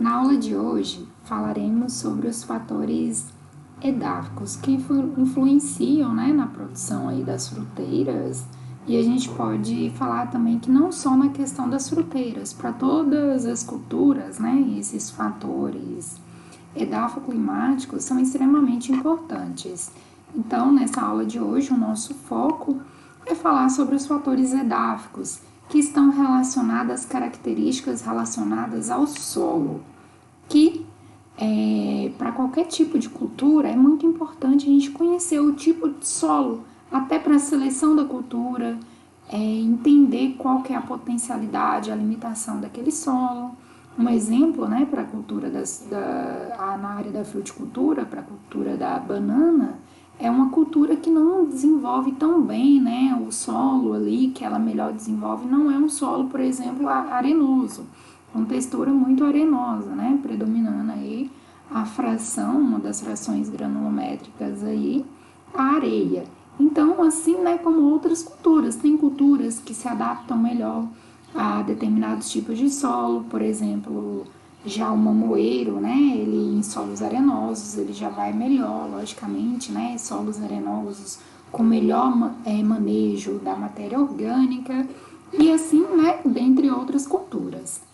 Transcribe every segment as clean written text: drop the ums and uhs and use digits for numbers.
Na aula de hoje falaremos sobre os fatores edáficos que influenciam, né, na produção aí das fruteiras, e a gente pode falar também que não só na questão das fruteiras, para todas as culturas, né, esses fatores edafoclimáticos são extremamente importantes. Então, nessa aula de hoje, o nosso foco é falar sobre os fatores edáficos, que estão relacionados às características relacionadas ao solo, que para qualquer tipo de cultura é muito importante a gente conhecer o tipo de solo, até para a seleção da cultura, entender qual que é a potencialidade, a limitação daquele solo. Um exemplo, né, para a cultura na área da fruticultura, para a cultura da banana, é uma cultura que não desenvolve tão bem, né, o solo ali que ela melhor desenvolve não é um solo, por exemplo, arenoso, com textura muito arenosa, né, predominando aí a fração, uma das frações granulométricas aí, a areia. Então, assim, né, como outras culturas, tem culturas que se adaptam melhor a determinados tipos de solo, por exemplo, já o mamoeiro, né, ele em solos arenosos, ele já vai melhor, logicamente, né, solos arenosos com melhor manejo da matéria orgânica e assim, né, dentre outras culturas.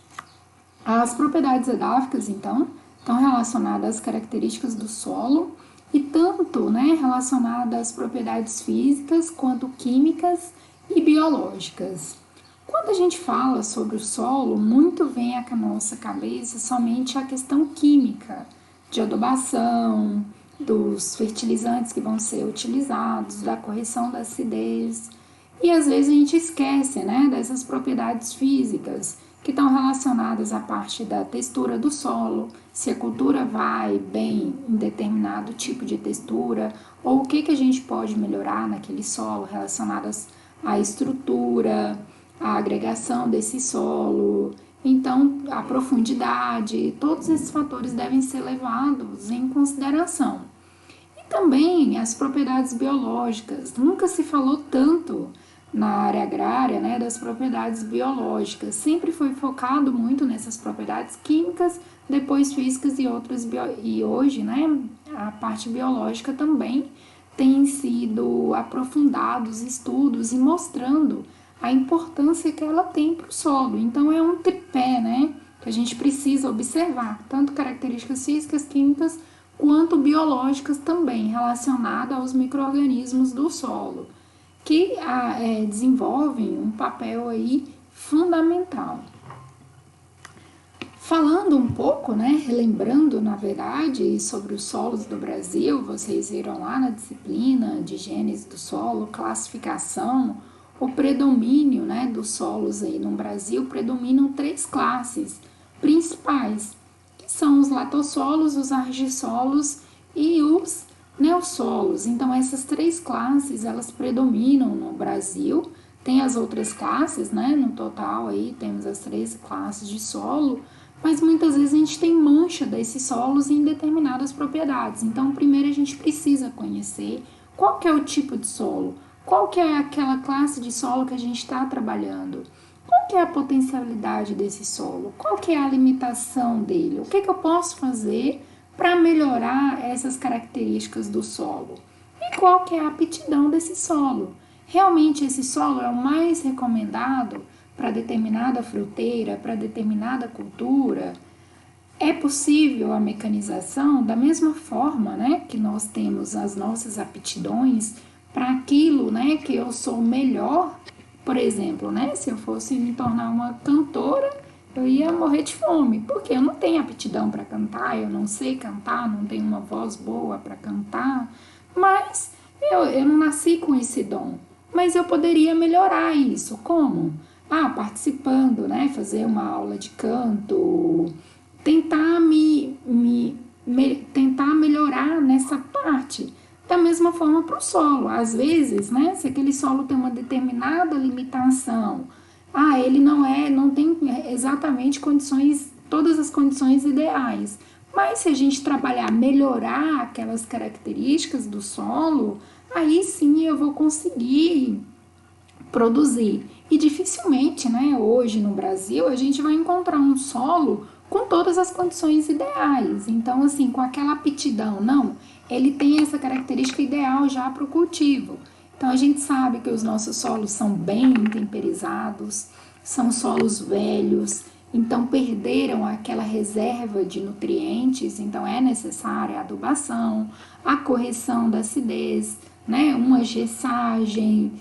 As propriedades edáficas, então, estão relacionadas às características do solo e tanto, né, relacionadas às propriedades físicas quanto químicas e biológicas. Quando a gente fala sobre o solo, muito vem à nossa cabeça somente a questão química, de adubação, dos fertilizantes que vão ser utilizados, da correção da acidez. E às vezes a gente esquece, né, dessas propriedades físicas que estão relacionadas à parte da textura do solo, se a cultura vai bem em determinado tipo de textura, ou o que a gente pode melhorar naquele solo relacionadas à estrutura, a agregação desse solo, então a profundidade, todos esses fatores devem ser levados em consideração. E também as propriedades biológicas, nunca se falou tanto na área agrária, né, das propriedades biológicas, sempre foi focado muito nessas propriedades químicas, depois físicas e outras, e hoje, né, a parte biológica também tem sido aprofundados estudos e mostrando a importância que ela tem para o solo. Então é um tripé, né, que a gente precisa observar, tanto características físicas, químicas, quanto biológicas também, relacionadas aos micro-organismos do solo, que desenvolvem um papel aí fundamental. Falando um pouco, né, relembrando na verdade sobre os solos do Brasil, vocês viram lá na disciplina de gênese do solo, classificação, o predomínio, né, dos solos aí no Brasil, predominam 3 classes principais, que são os latossolos, os argissolos e os neossolos. Então essas 3 classes, elas predominam no Brasil. Tem as outras classes, né, no total aí temos as 13 classes de solo, mas muitas vezes a gente tem mancha desses solos em determinadas propriedades. Então primeiro a gente precisa conhecer qual que é o tipo de solo, qual que é aquela classe de solo que a gente está trabalhando, qual que é a potencialidade desse solo, qual que é a limitação dele, o que eu posso fazer para melhorar essas características do solo e qual que é a aptidão desse solo. Realmente esse solo é o mais recomendado para determinada fruteira, para determinada cultura? É possível a mecanização da mesma forma, né, que nós temos as nossas aptidões para aquilo, né, que eu sou melhor. Por exemplo, né, se eu fosse me tornar uma cantora, eu ia morrer de fome, porque eu não tenho aptidão para cantar, eu não sei cantar, não tenho uma voz boa para cantar, mas eu não nasci com esse dom. Mas eu poderia melhorar isso. Como? Participando, né, fazer uma aula de canto, tentar tentar melhorar nessa parte. Da mesma forma para o solo, às vezes, né, se aquele solo tem uma determinada limitação, ele não tem exatamente todas as condições ideais, mas se a gente trabalhar, melhorar aquelas características do solo, aí sim eu vou conseguir produzir. E dificilmente, né, hoje no Brasil, a gente vai encontrar um solo com todas as condições ideais. Então, assim, com aquela aptidão, não, ele tem essa característica ideal já para o cultivo. Então, a gente sabe que os nossos solos são bem temperizados, são solos velhos, então perderam aquela reserva de nutrientes, então é necessária a adubação, a correção da acidez, né, uma gessagem,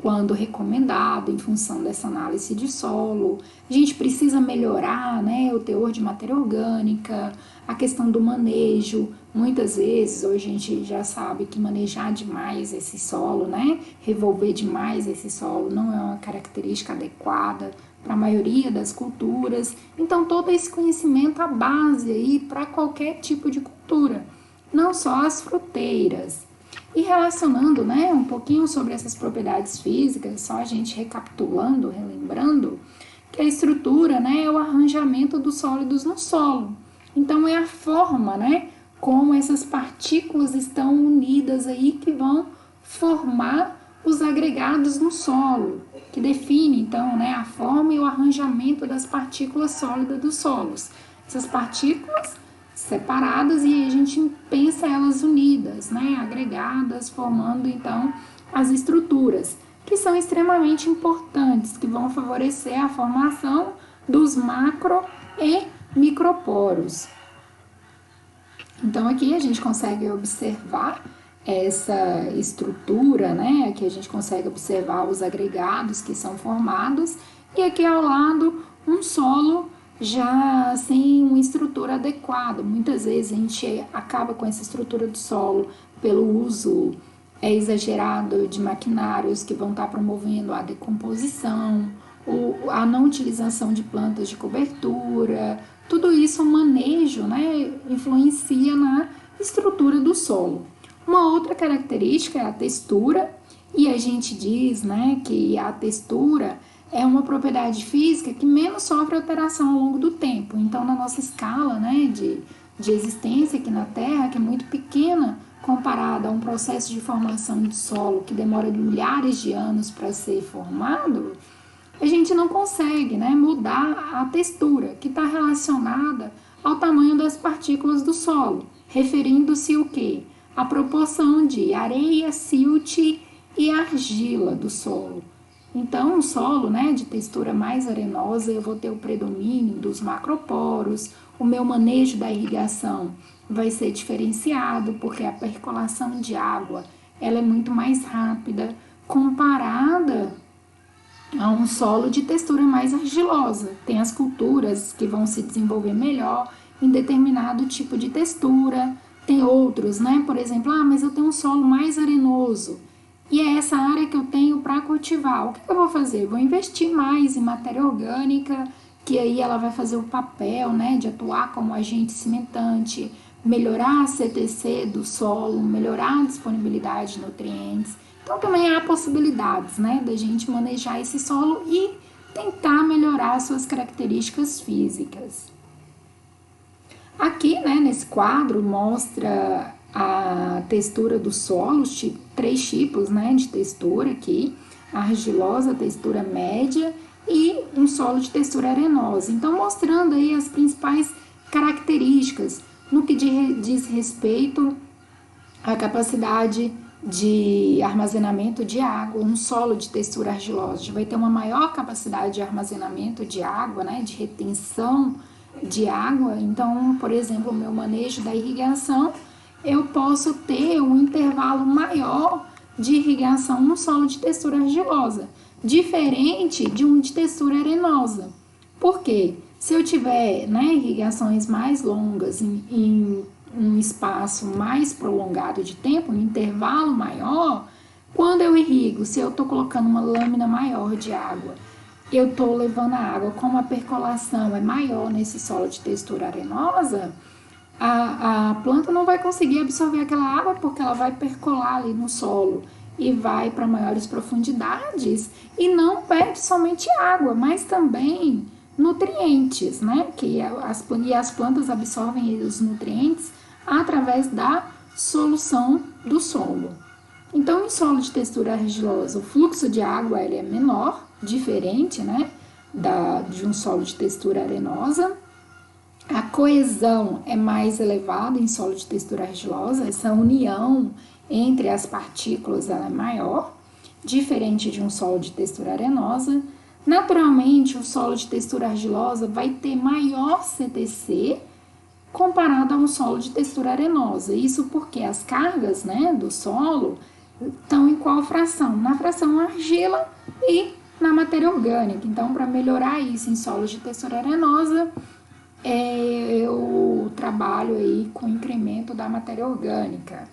quando recomendado, em função dessa análise de solo. A gente precisa melhorar, né, o teor de matéria orgânica, a questão do manejo. Muitas vezes, hoje a gente já sabe que manejar demais esse solo, né, revolver demais esse solo não é uma característica adequada para a maioria das culturas. Então, todo esse conhecimento é a base aí para qualquer tipo de cultura, não só as fruteiras. E relacionando, né, um pouquinho sobre essas propriedades físicas, só a gente recapitulando, relembrando, que a estrutura, né, é o arranjamento dos sólidos no solo. Então, é a forma, né, como essas partículas estão unidas aí que vão formar os agregados no solo, que define, então, né, a forma e o arranjamento das partículas sólidas dos solos. Essas partículas separadas e a gente pensa elas unidas, né, agregadas, formando então as estruturas, que são extremamente importantes, que vão favorecer a formação dos macro e microporos. Então aqui a gente consegue observar essa estrutura, né, aqui a gente consegue observar os agregados que são formados e aqui ao lado um solo já sem uma estrutura adequada. Muitas vezes a gente acaba com essa estrutura do solo pelo uso exagerado de maquinários que vão estar promovendo a decomposição, a não utilização de plantas de cobertura. Tudo isso, o manejo, né, influencia na estrutura do solo. Uma outra característica é a textura, e a gente diz, né, que a textura é uma propriedade física que menos sofre alteração ao longo do tempo. Então, na nossa escala, né, de existência aqui na Terra, que é muito pequena comparada a um processo de formação de solo que demora milhares de anos para ser formado, a gente não consegue, né, mudar a textura, que está relacionada ao tamanho das partículas do solo, referindo-se o quê? A proporção de areia, silt e argila do solo. Então, um solo, né, de textura mais arenosa, eu vou ter o predomínio dos macroporos, o meu manejo da irrigação vai ser diferenciado, porque a percolação de água ela é muito mais rápida comparada a um solo de textura mais argilosa. Tem as culturas que vão se desenvolver melhor em determinado tipo de textura, tem outros, né, por exemplo, mas eu tenho um solo mais arenoso, e é essa área que eu tenho para cultivar. O que eu vou fazer? Vou investir mais em matéria orgânica, que aí ela vai fazer o papel, né, de atuar como agente cimentante, melhorar a CTC do solo, melhorar a disponibilidade de nutrientes. Então também há possibilidades, né, da gente manejar esse solo e tentar melhorar suas características físicas. Aqui, né, nesse quadro mostra a textura dos solos, três tipos, né, de textura aqui, a argilosa, textura média e um solo de textura arenosa. Então, mostrando aí as principais características no que diz respeito à capacidade de armazenamento de água. Um solo de textura argilosa vai ter uma maior capacidade de armazenamento de água, né, de retenção de água. Então, por exemplo, o meu manejo da irrigação, eu posso ter um intervalo maior de irrigação no solo de textura argilosa, diferente de um de textura arenosa. Por quê? Se eu tiver, né, irrigações mais longas em um espaço mais prolongado de tempo, um intervalo maior, quando eu irrigo, se eu estou colocando uma lâmina maior de água, eu estou levando a água, como a percolação é maior nesse solo de textura arenosa, a planta não vai conseguir absorver aquela água porque ela vai percolar ali no solo e vai para maiores profundidades e não perde somente água, mas também nutrientes, né? As plantas absorvem os nutrientes através da solução do solo. Então, em solo de textura argilosa, o fluxo de água ele é menor, diferente, né, de um solo de textura arenosa. A coesão é mais elevada em solo de textura argilosa, essa união entre as partículas ela é maior, diferente de um solo de textura arenosa. Naturalmente, o solo de textura argilosa vai ter maior CTC comparado a um solo de textura arenosa. Isso porque as cargas, né, do solo estão em qual fração? Na fração argila e na matéria orgânica. Então, para melhorar isso em solos de textura arenosa, eu trabalho aí com o incremento da matéria orgânica.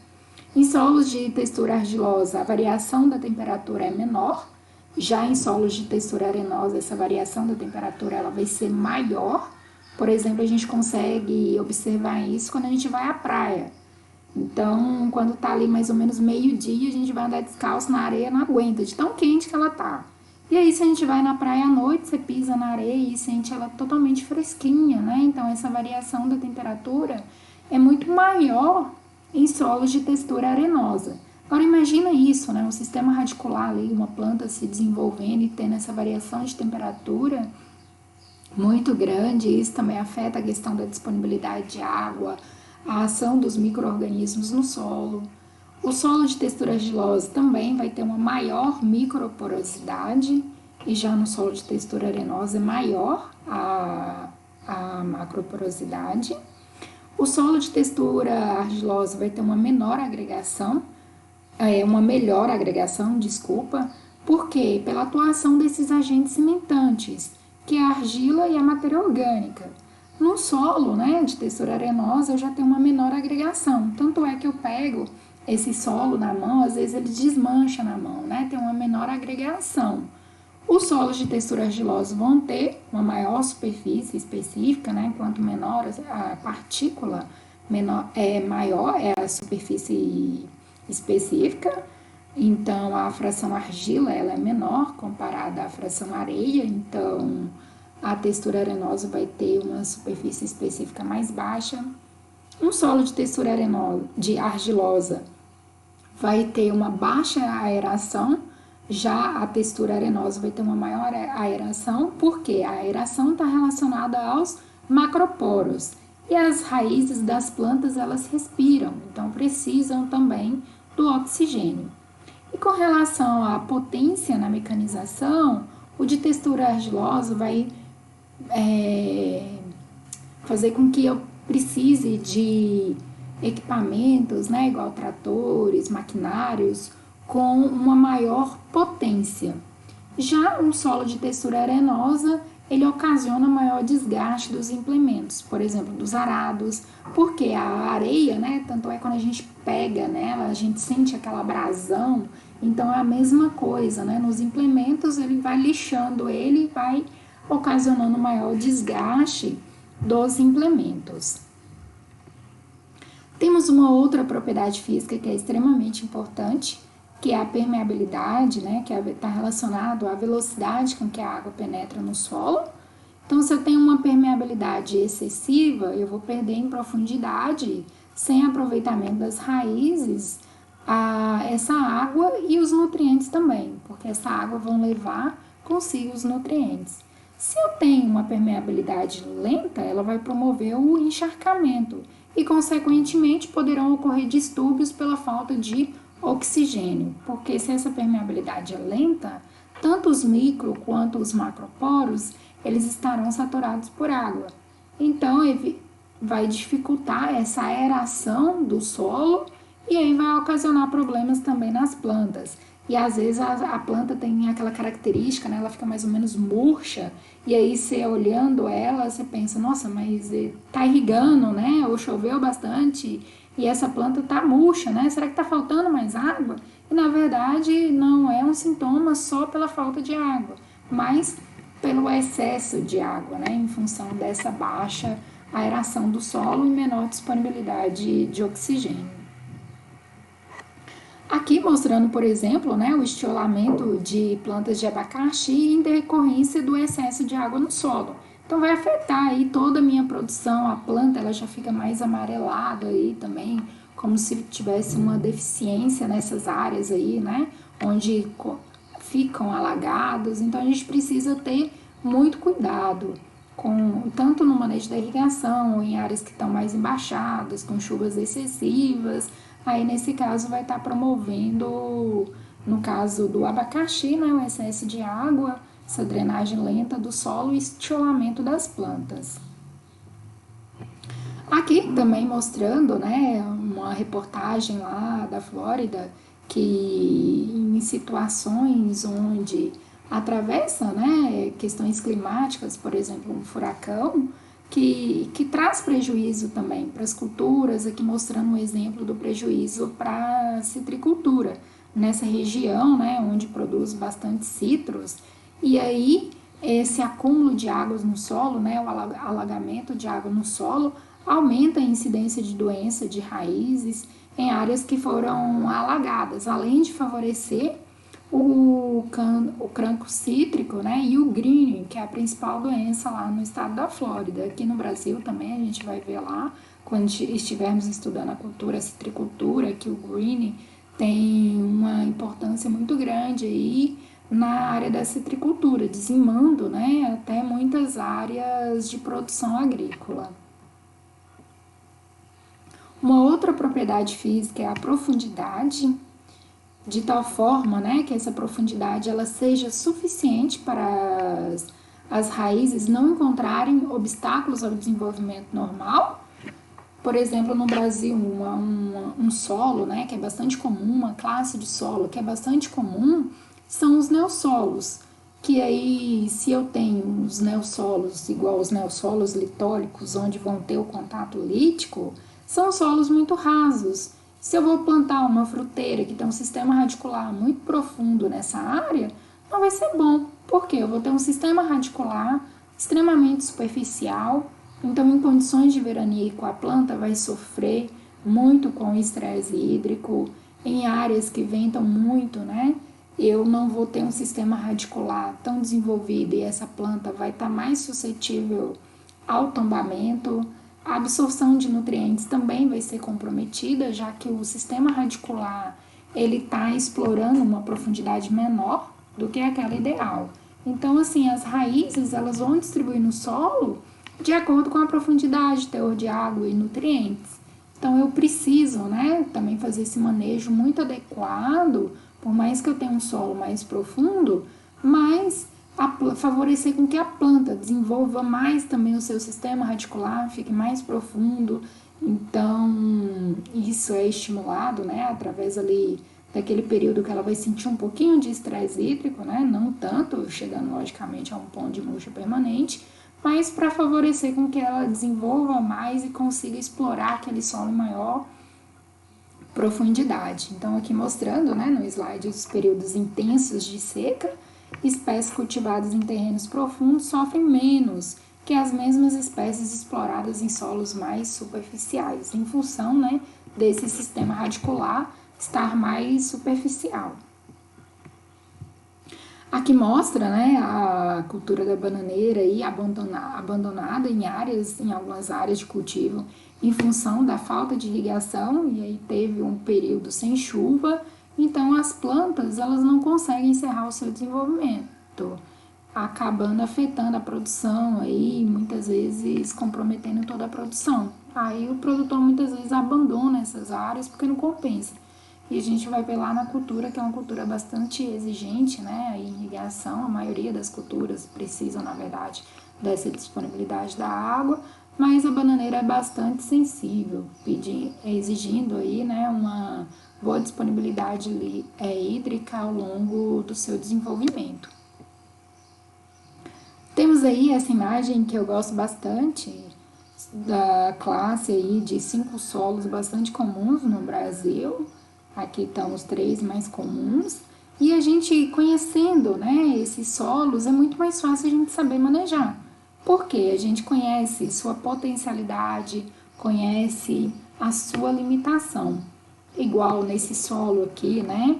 Em solos de textura argilosa, a variação da temperatura é menor. Já em solos de textura arenosa, essa variação da temperatura ela vai ser maior. Por exemplo, a gente consegue observar isso quando a gente vai à praia. Então, quando tá ali mais ou menos meio-dia, a gente vai andar descalço na areia, não aguenta, de tão quente que ela tá. E aí, se a gente vai na praia à noite, você pisa na areia e sente ela totalmente fresquinha, né? Então, essa variação da temperatura é muito maior em solos de textura arenosa. Agora, imagina isso, né? Um sistema radicular ali, uma planta se desenvolvendo e tendo essa variação de temperatura muito grande. Isso também afeta a questão da disponibilidade de água, a ação dos micro-organismos no solo. O solo de textura argilosa também vai ter uma maior microporosidade, e já no solo de textura arenosa é maior a macroporosidade. O solo de textura argilosa vai ter uma menor agregação, uma melhor agregação, desculpa, porque pela atuação desses agentes cimentantes, que é a argila e a matéria orgânica. No solo, né, de textura arenosa, eu já tenho uma menor agregação, tanto é que eu pego esse solo na mão, às vezes ele desmancha na mão, né, tem uma menor agregação. Os solos de textura argilosa vão ter uma maior superfície específica, né, quanto menor a partícula, maior é a superfície específica. Então, a fração argila ela é menor comparada à fração areia, então a textura arenosa vai ter uma superfície específica mais baixa. Um solo de textura argilosa vai ter uma baixa aeração, já a textura arenosa vai ter uma maior aeração, porque a aeração está relacionada aos macroporos. E as raízes das plantas, elas respiram, então precisam também do oxigênio. E com relação à potência na mecanização, o de textura argilosa vai fazer com que eu precise de equipamentos, né, igual tratores, maquinários, com uma maior potência. Já um solo de textura arenosa, ele ocasiona maior desgaste dos implementos, por exemplo, dos arados, porque a areia, né, tanto é quando a gente pega nela, a gente sente aquela abrasão, então é a mesma coisa, né, nos implementos ele vai lixando ele e vai ocasionando maior desgaste dos implementos. Temos uma outra propriedade física que é extremamente importante, que é a permeabilidade, né, que está relacionado à velocidade com que a água penetra no solo. Então, se eu tenho uma permeabilidade excessiva, eu vou perder em profundidade, sem aproveitamento das raízes, essa água e os nutrientes também, porque essa água vão levar consigo os nutrientes. Se eu tenho uma permeabilidade lenta, ela vai promover o encharcamento e, consequentemente, poderão ocorrer distúrbios pela falta de oxigênio, porque se essa permeabilidade é lenta, tanto os micro quanto os macroporos, eles estarão saturados por água. Então, vai dificultar essa aeração do solo e aí vai ocasionar problemas também nas plantas. E às vezes a planta tem aquela característica, né? Ela fica mais ou menos murcha, e aí você olhando ela, você pensa, nossa, mas tá irrigando, né? Ou choveu bastante e essa planta tá murcha, né? Será que tá faltando mais água? E na verdade não é um sintoma só pela falta de água, mas pelo excesso de água, né? Em função dessa baixa aeração do solo e menor disponibilidade de oxigênio. Aqui mostrando, por exemplo, né, o estiolamento de plantas de abacaxi em decorrência do excesso de água no solo. Então vai afetar aí toda a minha produção, a planta ela já fica mais amarelada aí também, como se tivesse uma deficiência nessas áreas aí, né, onde ficam alagados. Então a gente precisa ter muito cuidado tanto no manejo da irrigação, ou em áreas que estão mais embaixadas, com chuvas excessivas. Aí, nesse caso, vai estar promovendo, no caso do abacaxi, né, o excesso de água, essa drenagem lenta do solo e estiolamento das plantas. Aqui também mostrando, né, uma reportagem lá da Flórida que em situações onde atravessa, né, questões climáticas, por exemplo, um furacão, que traz prejuízo também para as culturas, aqui mostrando um exemplo do prejuízo para a citricultura, nessa região, né, onde produz bastante citros, e aí esse acúmulo de águas no solo, né, o alagamento de água no solo, aumenta a incidência de doença de raízes em áreas que foram alagadas, além de favorecer o cancro cítrico, né, e o greening, que é a principal doença lá no estado da Flórida. Aqui no Brasil também a gente vai ver lá, quando estivermos estudando a cultura, a citricultura, que o greening tem uma importância muito grande aí na área da citricultura, dizimando, né, até muitas áreas de produção agrícola. Uma outra propriedade física é a profundidade, de tal forma, né, que essa profundidade ela seja suficiente para as raízes não encontrarem obstáculos ao desenvolvimento normal. Por exemplo, no Brasil, um solo, né, que é bastante comum, uma classe de solo que é bastante comum, são os neossolos. Que aí, se eu tenho os neossolos igual os neossolos litólicos, onde vão ter o contato lítico, são solos muito rasos. Se eu vou plantar uma fruteira que tem um sistema radicular muito profundo nessa área, não vai ser bom, porque eu vou ter um sistema radicular extremamente superficial, então em condições de veranico a planta vai sofrer muito com o estresse hídrico, em áreas que ventam muito, né? Eu não vou ter um sistema radicular tão desenvolvido e essa planta vai estar mais suscetível ao tombamento. A absorção de nutrientes também vai ser comprometida, já que o sistema radicular ele está explorando uma profundidade menor do que aquela ideal. Então, assim, as raízes elas vão distribuir no solo de acordo com a profundidade, teor de água e nutrientes. Então, eu preciso, né, também fazer esse manejo muito adequado, por mais que eu tenha um solo mais profundo, mas favorecer com que a planta desenvolva mais também o seu sistema radicular, fique mais profundo. Então, isso é estimulado, né, através ali daquele período que ela vai sentir um pouquinho de estresse hídrico, né, não tanto, chegando logicamente a um ponto de murcha permanente, mas para favorecer com que ela desenvolva mais e consiga explorar aquele solo em maior profundidade. Então, aqui mostrando, né, no slide, os períodos intensos de seca, espécies cultivadas em terrenos profundos sofrem menos que as mesmas espécies exploradas em solos mais superficiais, em função, né, desse sistema radicular estar mais superficial. Aqui mostra, né, a cultura da bananeira aí abandonada em algumas áreas de cultivo em função da falta de irrigação, e aí teve um período sem chuva, então as plantas elas não conseguem encerrar o seu desenvolvimento, acabando afetando a produção aí, muitas vezes comprometendo toda a produção. Aí o produtor muitas vezes abandona essas áreas porque não compensa. E a gente vai ver lá na cultura, que é uma cultura bastante exigente, né? A irrigação, a maioria das culturas precisam, na verdade, dessa disponibilidade da água, mas a bananeira é bastante sensível, exigindo aí, né, uma boa disponibilidade hídrica ao longo do seu desenvolvimento. Temos aí essa imagem que eu gosto bastante, da classe aí de 5 solos bastante comuns no Brasil. Aqui estão os 3 mais comuns. E a gente conhecendo, né, esses solos, é muito mais fácil a gente saber manejar. Porque a gente conhece sua potencialidade, conhece a sua limitação. Igual nesse solo aqui, né?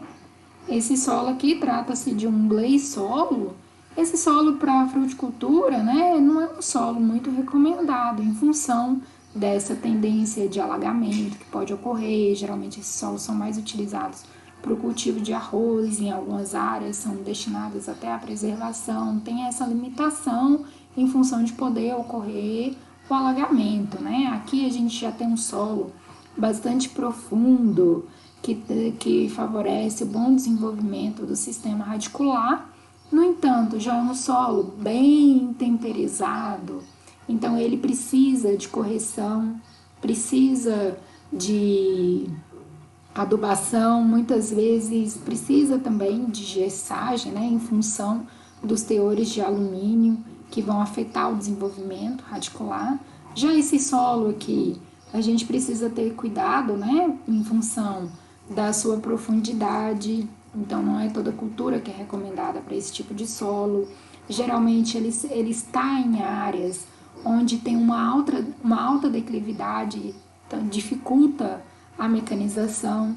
Esse solo aqui trata-se de um gley solo. Esse solo para fruticultura, né, não é um solo muito recomendado em função dessa tendência de alagamento que pode ocorrer. Geralmente esses solos são mais utilizados para o cultivo de arroz, em algumas áreas são destinadas até à preservação, tem essa limitação em função de poder ocorrer o alagamento, né? Aqui a gente já tem um solo bastante profundo, que favorece o bom desenvolvimento do sistema radicular. No entanto, já é um solo bem temperizado, então ele precisa de correção, precisa de adubação, muitas vezes precisa também de gessagem, né, em função dos teores de alumínio que vão afetar o desenvolvimento radicular. Já esse solo aqui, a gente precisa ter cuidado, né, em função da sua profundidade, então não é toda cultura que é recomendada para esse tipo de solo. Geralmente ele está em áreas onde tem uma alta declividade, então dificulta a mecanização.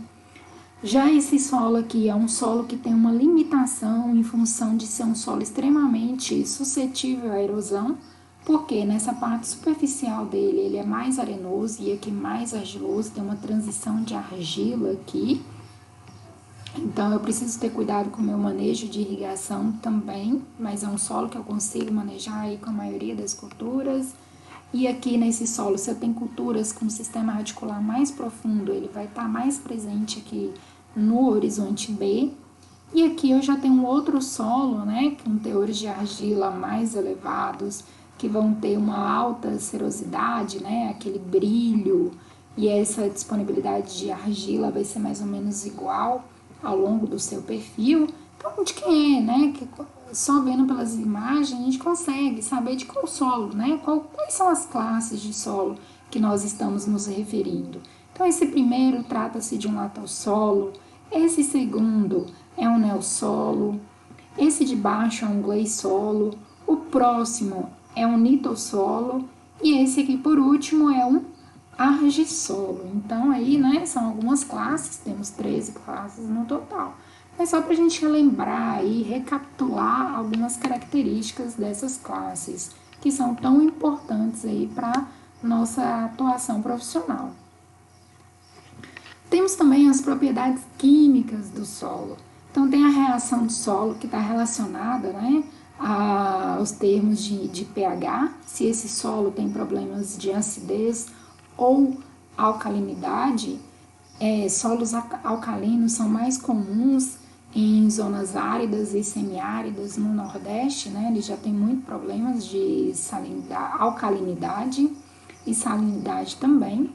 Já esse solo aqui é um solo que tem uma limitação em função de ser um solo extremamente suscetível à erosão, porque nessa parte superficial dele ele é mais arenoso e aqui mais argiloso, tem uma transição de argila aqui. Então eu preciso ter cuidado com o meu manejo de irrigação também, mas é um solo que eu consigo manejar aí com a maioria das culturas. E aqui nesse solo, se eu tenho culturas com um sistema radicular mais profundo, ele vai estar mais presente aqui no horizonte B. E aqui eu já tenho um outro solo, né, com teores de argila mais elevados, que vão ter uma alta serosidade, né, aquele brilho, e essa disponibilidade de argila vai ser mais ou menos igual ao longo do seu perfil. Então, de quem é, né, que só vendo pelas imagens a gente consegue saber de qual solo, né, quais são as classes de solo que nós estamos nos referindo. Então, esse primeiro trata-se de um latossolo, esse segundo é um neossolo, esse de baixo é um gleissolo, o próximo é um nitossolo e esse aqui por último é um argissolo. Então aí, né, são algumas classes, temos 13 classes no total. Mas só para a gente lembrar e recapitular algumas características dessas classes que são tão importantes aí para nossa atuação profissional. Temos também as propriedades químicas do solo. Então, tem a reação do solo que está relacionada, né, aos termos de pH, se esse solo tem problemas de acidez ou alcalinidade. Solos alcalinos são mais comuns em zonas áridas e semiáridas no Nordeste, né, ele já tem muitos problemas de alcalinidade e salinidade também.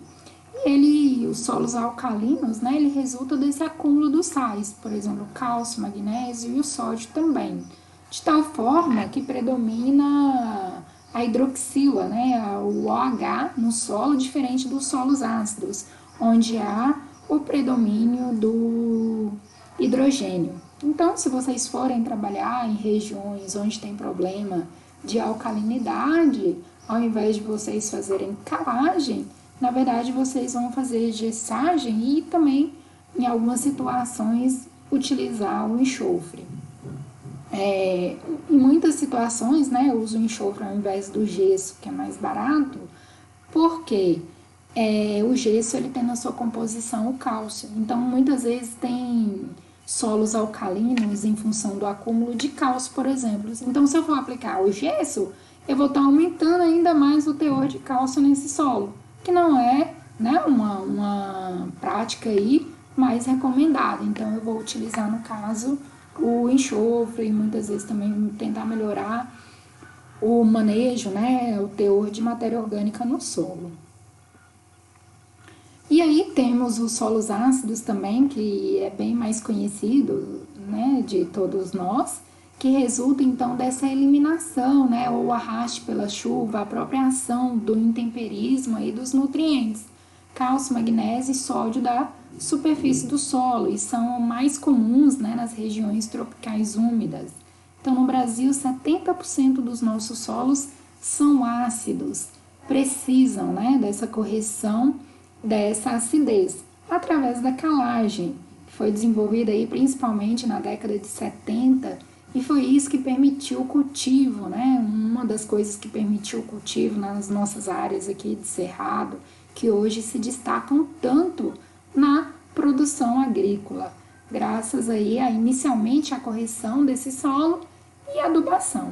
Os solos alcalinos, né, ele resulta desse acúmulo dos sais, por exemplo, o cálcio, o magnésio e o sódio também, de tal forma que predomina a hidroxila, né, o OH no solo, diferente dos solos ácidos, onde há o predomínio do hidrogênio. Então, se vocês forem trabalhar em regiões onde tem problema de alcalinidade, ao invés de vocês fazerem calagem, na verdade, vocês vão fazer gessagem e também, em algumas situações, utilizar o enxofre. Em muitas situações, né, eu uso o enxofre ao invés do gesso, que é mais barato, porque o gesso ele tem na sua composição o cálcio. Então, muitas vezes tem solos alcalinos em função do acúmulo de cálcio, por exemplo. Então, se eu for aplicar o gesso, eu vou estar aumentando ainda mais o teor de cálcio nesse solo, que não é, né, uma prática aí mais recomendada. Então, eu vou utilizar, no caso, o enxofre e muitas vezes também tentar melhorar o manejo, né, o teor de matéria orgânica no solo. E aí temos os solos ácidos também, que é bem mais conhecido, né, de todos nós, que resulta então dessa eliminação, né, ou arraste pela chuva, a própria ação do intemperismo aí dos nutrientes, cálcio, magnésio e sódio da superfície do solo, e são mais comuns, né, nas regiões tropicais úmidas. Então, no Brasil, 70% dos nossos solos são ácidos, precisam, né, dessa correção dessa acidez, através da calagem, que foi desenvolvida aí principalmente na década de 70, e foi isso que permitiu o cultivo, né? Uma das coisas que permitiu o cultivo nas nossas áreas aqui de Cerrado, que hoje se destacam tanto na produção agrícola, graças aí a inicialmente a correção desse solo e adubação.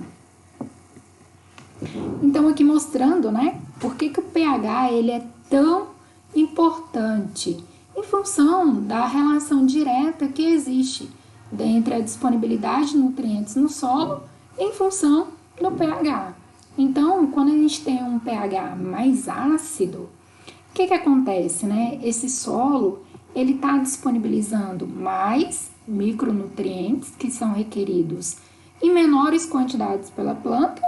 Então, aqui mostrando, né, por que o pH ele é tão importante em função da relação direta que existe entre a disponibilidade de nutrientes no solo em função do pH. Então, quando a gente tem um pH mais ácido, o que acontece, né? Esse solo ele está disponibilizando mais micronutrientes que são requeridos em menores quantidades pela planta,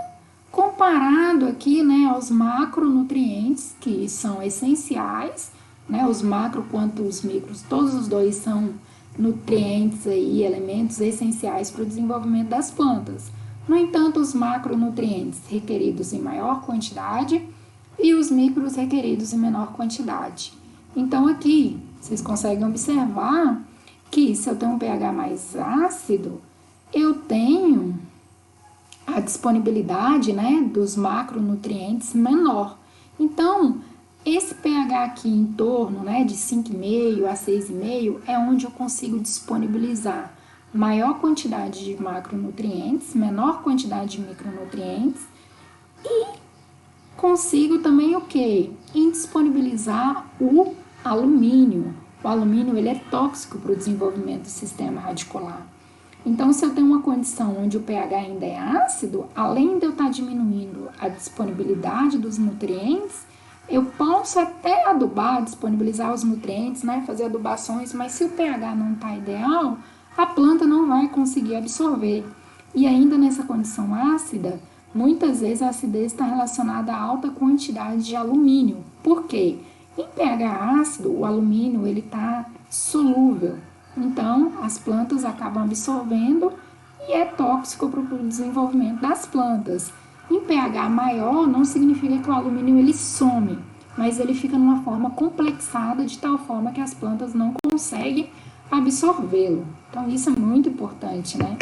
comparado aqui, né, aos macronutrientes que são essenciais, né, os macro quanto os micros, todos os dois são nutrientes aí, elementos essenciais para o desenvolvimento das plantas. No entanto, os macronutrientes requeridos em maior quantidade e os micros requeridos em menor quantidade. Então aqui vocês conseguem observar que se eu tenho um pH mais ácido, eu tenho a disponibilidade, né, dos macronutrientes menor. Então, esse pH aqui em torno, né, de 5,5 a 6,5 é onde eu consigo disponibilizar maior quantidade de macronutrientes, menor quantidade de micronutrientes e consigo também o quê? Indisponibilizar o alumínio. O alumínio ele é tóxico para o desenvolvimento do sistema radicular. Então, se eu tenho uma condição onde o pH ainda é ácido, além de eu estar diminuindo a disponibilidade dos nutrientes, eu posso até adubar, disponibilizar os nutrientes, né, fazer adubações, mas se o pH não está ideal, a planta não vai conseguir absorver. E ainda nessa condição ácida, muitas vezes a acidez está relacionada a alta quantidade de alumínio. Por quê? Em pH ácido, o alumínio ele está solúvel. Então, as plantas acabam absorvendo e é tóxico para o desenvolvimento das plantas. Em pH maior, não significa que o alumínio ele some, mas ele fica numa forma complexada de tal forma que as plantas não conseguem absorvê-lo. Então, isso é muito importante, né?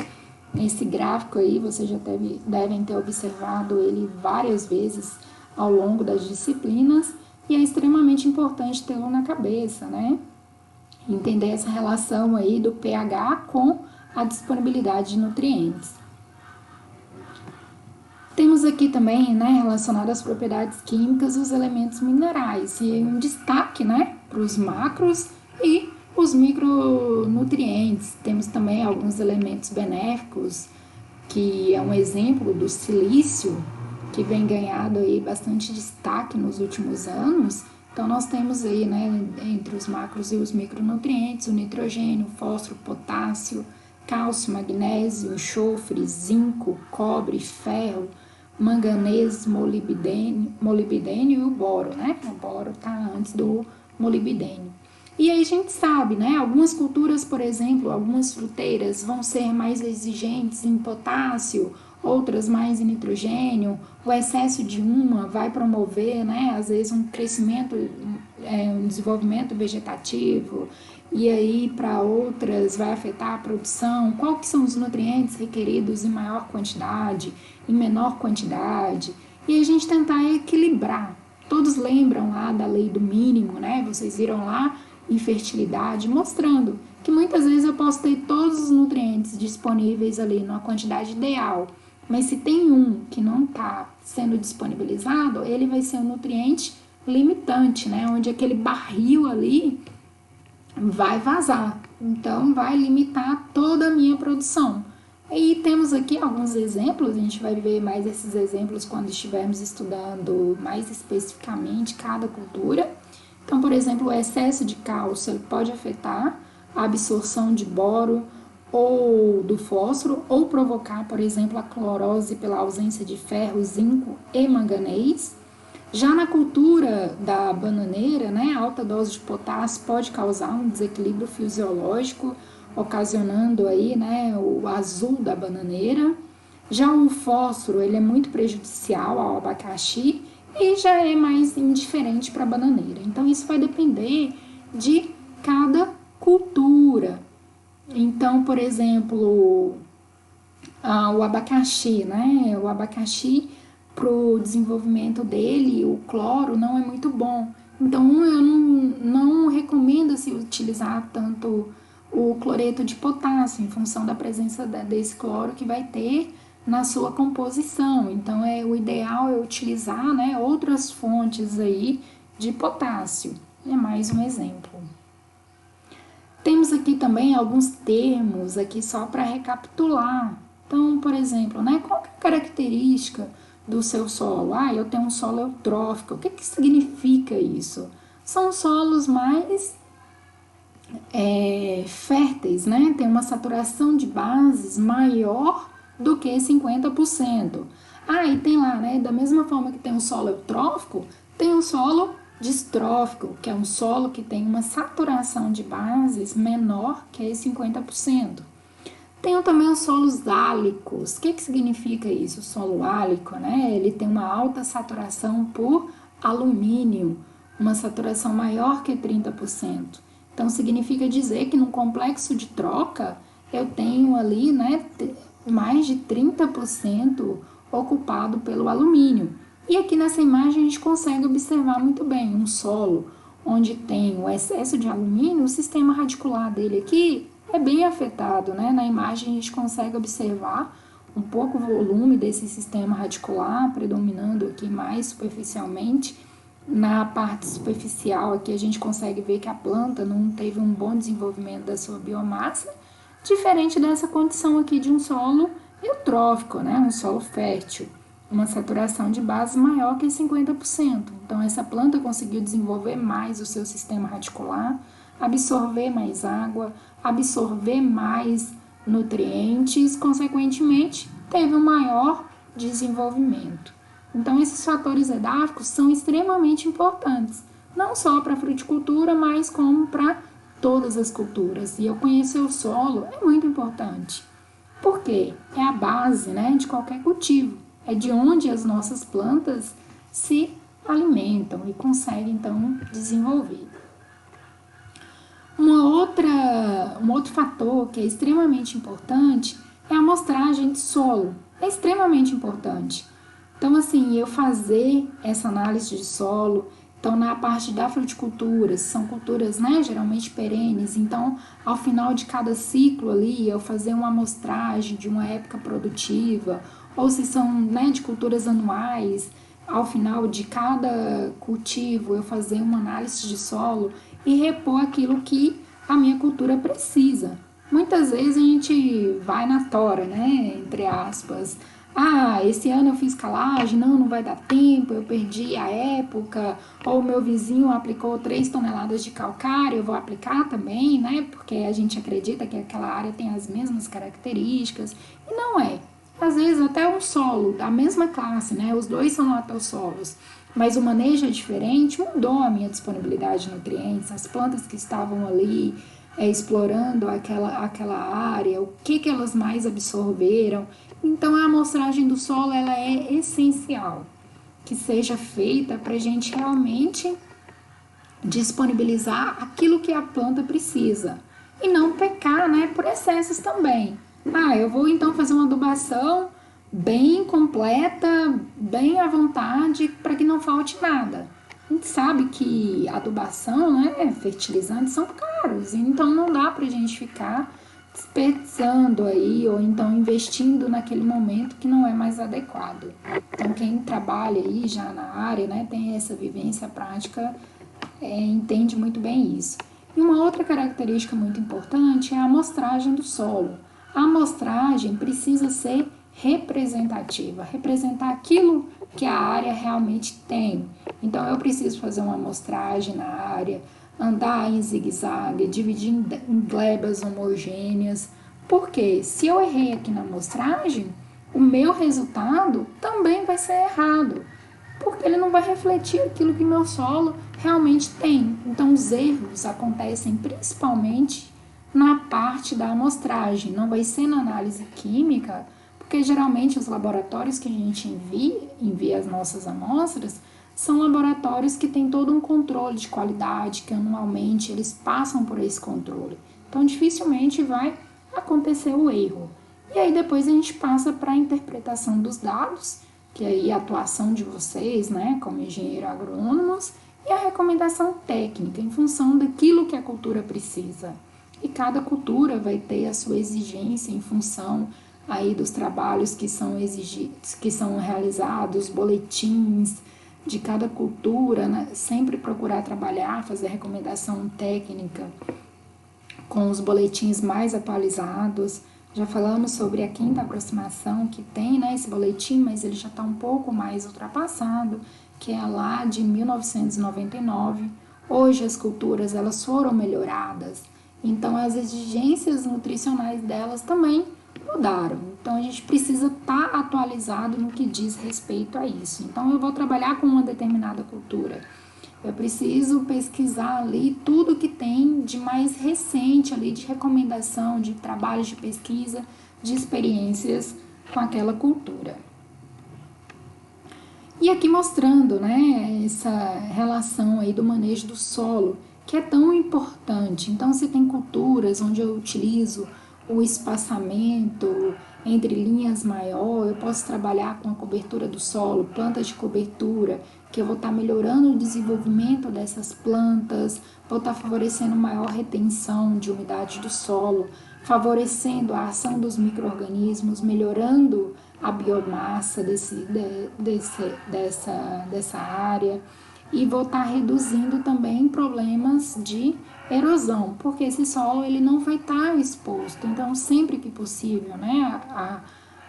Esse gráfico aí, vocês já devem ter observado ele várias vezes ao longo das disciplinas e é extremamente importante tê-lo na cabeça, né? Entender essa relação aí do pH com a disponibilidade de nutrientes. Temos aqui também, né, relacionado às propriedades químicas, os elementos minerais e um destaque, né, para os macros e os micronutrientes. Temos também alguns elementos benéficos, que é um exemplo do silício, que vem ganhado aí bastante destaque nos últimos anos. Então, nós temos aí, né, entre os macros e os micronutrientes, o nitrogênio, fósforo, potássio, cálcio, magnésio, enxofre, zinco, cobre, ferro, manganês, molibdênio e o boro, né? O boro está antes do molibdênio. E aí a gente sabe, né, algumas culturas, por exemplo, algumas fruteiras vão ser mais exigentes em potássio, outras mais em nitrogênio. O excesso de uma vai promover, né, às vezes um crescimento, um desenvolvimento vegetativo, e aí para outras vai afetar a produção. Quais que são os nutrientes requeridos em maior quantidade, em menor quantidade, e a gente tentar equilibrar. Todos lembram lá da lei do mínimo, né? Vocês viram lá em fertilidade, mostrando que muitas vezes eu posso ter todos os nutrientes disponíveis ali numa quantidade ideal, mas se tem um que não está sendo disponibilizado, ele vai ser um nutriente limitante, né? Onde aquele barril ali vai vazar, então vai limitar toda a minha produção. E temos aqui alguns exemplos, a gente vai ver mais esses exemplos quando estivermos estudando mais especificamente cada cultura. Então, por exemplo, o excesso de cálcio ele pode afetar a absorção de boro ou do fósforo, ou provocar, por exemplo, a clorose pela ausência de ferro, zinco e manganês. Já na cultura da bananeira, né, a alta dose de potássio pode causar um desequilíbrio fisiológico, ocasionando aí, né, o azul da bananeira. Já o fósforo, ele é muito prejudicial ao abacaxi e já é mais indiferente para a bananeira. Então, isso vai depender de cada cultura. Então, por exemplo, o abacaxi, né, o abacaxi para o desenvolvimento dele, o cloro não é muito bom. Então, eu não recomendo se utilizar tanto o cloreto de potássio, em função da presença desse cloro que vai ter na sua composição. Então, o ideal é utilizar, né, outras fontes aí de potássio. É mais um exemplo. Temos aqui também alguns termos aqui só para recapitular. Então, por exemplo, né, qual que é a característica do seu solo? Eu tenho um solo eutrófico. O que significa isso? São solos mais férteis, né? Tem uma saturação de bases maior do que 50%. E tem lá, né? Da mesma forma que tem um solo eutrófico, tem um solo distrófico, que é um solo que tem uma saturação de bases menor que 50%. Tem também os solos álicos. O que significa isso? O solo álico, né? Ele tem uma alta saturação por alumínio, uma saturação maior que 30%. Então, significa dizer que no complexo de troca, eu tenho ali, né, mais de 30% ocupado pelo alumínio. E aqui nessa imagem a gente consegue observar muito bem um solo onde tem o excesso de alumínio, o sistema radicular dele aqui é bem afetado, né? Na imagem a gente consegue observar um pouco o volume desse sistema radicular, predominando aqui mais superficialmente. Na parte superficial aqui a gente consegue ver que a planta não teve um bom desenvolvimento da sua biomassa, diferente dessa condição aqui de um solo eutrófico, né? Um solo fértil, uma saturação de base maior que 50%. Então essa planta conseguiu desenvolver mais o seu sistema radicular, absorver mais água, absorver mais nutrientes, consequentemente teve um maior desenvolvimento. Então, esses fatores edáficos são extremamente importantes, não só para a fruticultura, mas como para todas as culturas. E eu conhecer o solo é muito importante. Por quê? É a base, né, de qualquer cultivo. É de onde as nossas plantas se alimentam e conseguem, então, desenvolver. Um outro fator que é extremamente importante é a amostragem de solo. É extremamente importante. Então, assim, eu fazer essa análise de solo, então na parte da fruticultura, são culturas, né, geralmente perenes, então ao final de cada ciclo ali, eu fazer uma amostragem de uma época produtiva, ou se são, né, de culturas anuais, ao final de cada cultivo eu fazer uma análise de solo e repor aquilo que a minha cultura precisa. Muitas vezes a gente vai na tora, né, entre aspas. Esse ano eu fiz calagem, não vai dar tempo, eu perdi a época, ou meu vizinho aplicou 3 toneladas de calcário, eu vou aplicar também, né? Porque a gente acredita que aquela área tem as mesmas características, e não é. Às vezes até um solo da mesma classe, né? Os dois são latossolos, mas o manejo é diferente, mudou a minha disponibilidade de nutrientes, as plantas que estavam ali explorando aquela área, o que elas mais absorveram. Então, a amostragem do solo ela é essencial que seja feita para a gente realmente disponibilizar aquilo que a planta precisa e não pecar, né, por excessos também. Eu vou então fazer uma adubação bem completa, bem à vontade, para que não falte nada. A gente sabe que adubação, né, fertilizantes são caros, então não dá para a gente ficar desperdiçando aí, ou então investindo naquele momento que não é mais adequado. Então, quem trabalha aí já na área, né, tem essa vivência prática, entende muito bem isso. E uma outra característica muito importante é a amostragem do solo. A amostragem precisa ser representativa, representar aquilo que a área realmente tem. Então, eu preciso fazer uma amostragem na área, andar em zigue-zague, dividir em glebas homogêneas, porque se eu errei aqui na amostragem, o meu resultado também vai ser errado, porque ele não vai refletir aquilo que meu solo realmente tem. Então, os erros acontecem principalmente na parte da amostragem, não vai ser na análise química, porque geralmente os laboratórios que a gente envia as nossas amostras são laboratórios que têm todo um controle de qualidade, que anualmente eles passam por esse controle. Então, dificilmente vai acontecer o erro. E aí depois a gente passa para a interpretação dos dados, que aí a atuação de vocês, né, como engenheiro agrônomos, e a recomendação técnica em função daquilo que a cultura precisa. E cada cultura vai ter a sua exigência em função aí dos trabalhos que são exigidos, que são realizados, boletins de cada cultura, né? Sempre procurar trabalhar, fazer recomendação técnica com os boletins mais atualizados. Já falamos sobre a quinta aproximação que tem, né, esse boletim, mas ele já está um pouco mais ultrapassado, que é lá de 1999. Hoje as culturas elas foram melhoradas, então as exigências nutricionais delas também mudaram. Então a gente precisa estar atualizado no que diz respeito a isso. Então eu vou trabalhar com uma determinada cultura. Eu preciso pesquisar ali tudo que tem de mais recente ali, de recomendação, de trabalhos de pesquisa, de experiências com aquela cultura. E aqui mostrando, né, essa relação aí do manejo do solo, que é tão importante. Então, se tem culturas onde eu utilizo o espaçamento entre linhas maior, eu posso trabalhar com a cobertura do solo, plantas de cobertura, que eu vou estar melhorando o desenvolvimento dessas plantas, vou estar favorecendo maior retenção de umidade do solo, favorecendo a ação dos micro-organismos, melhorando a biomassa dessa área, e vou estar reduzindo também problemas de erosão, porque esse solo ele não vai estar exposto. Então, sempre que possível, né,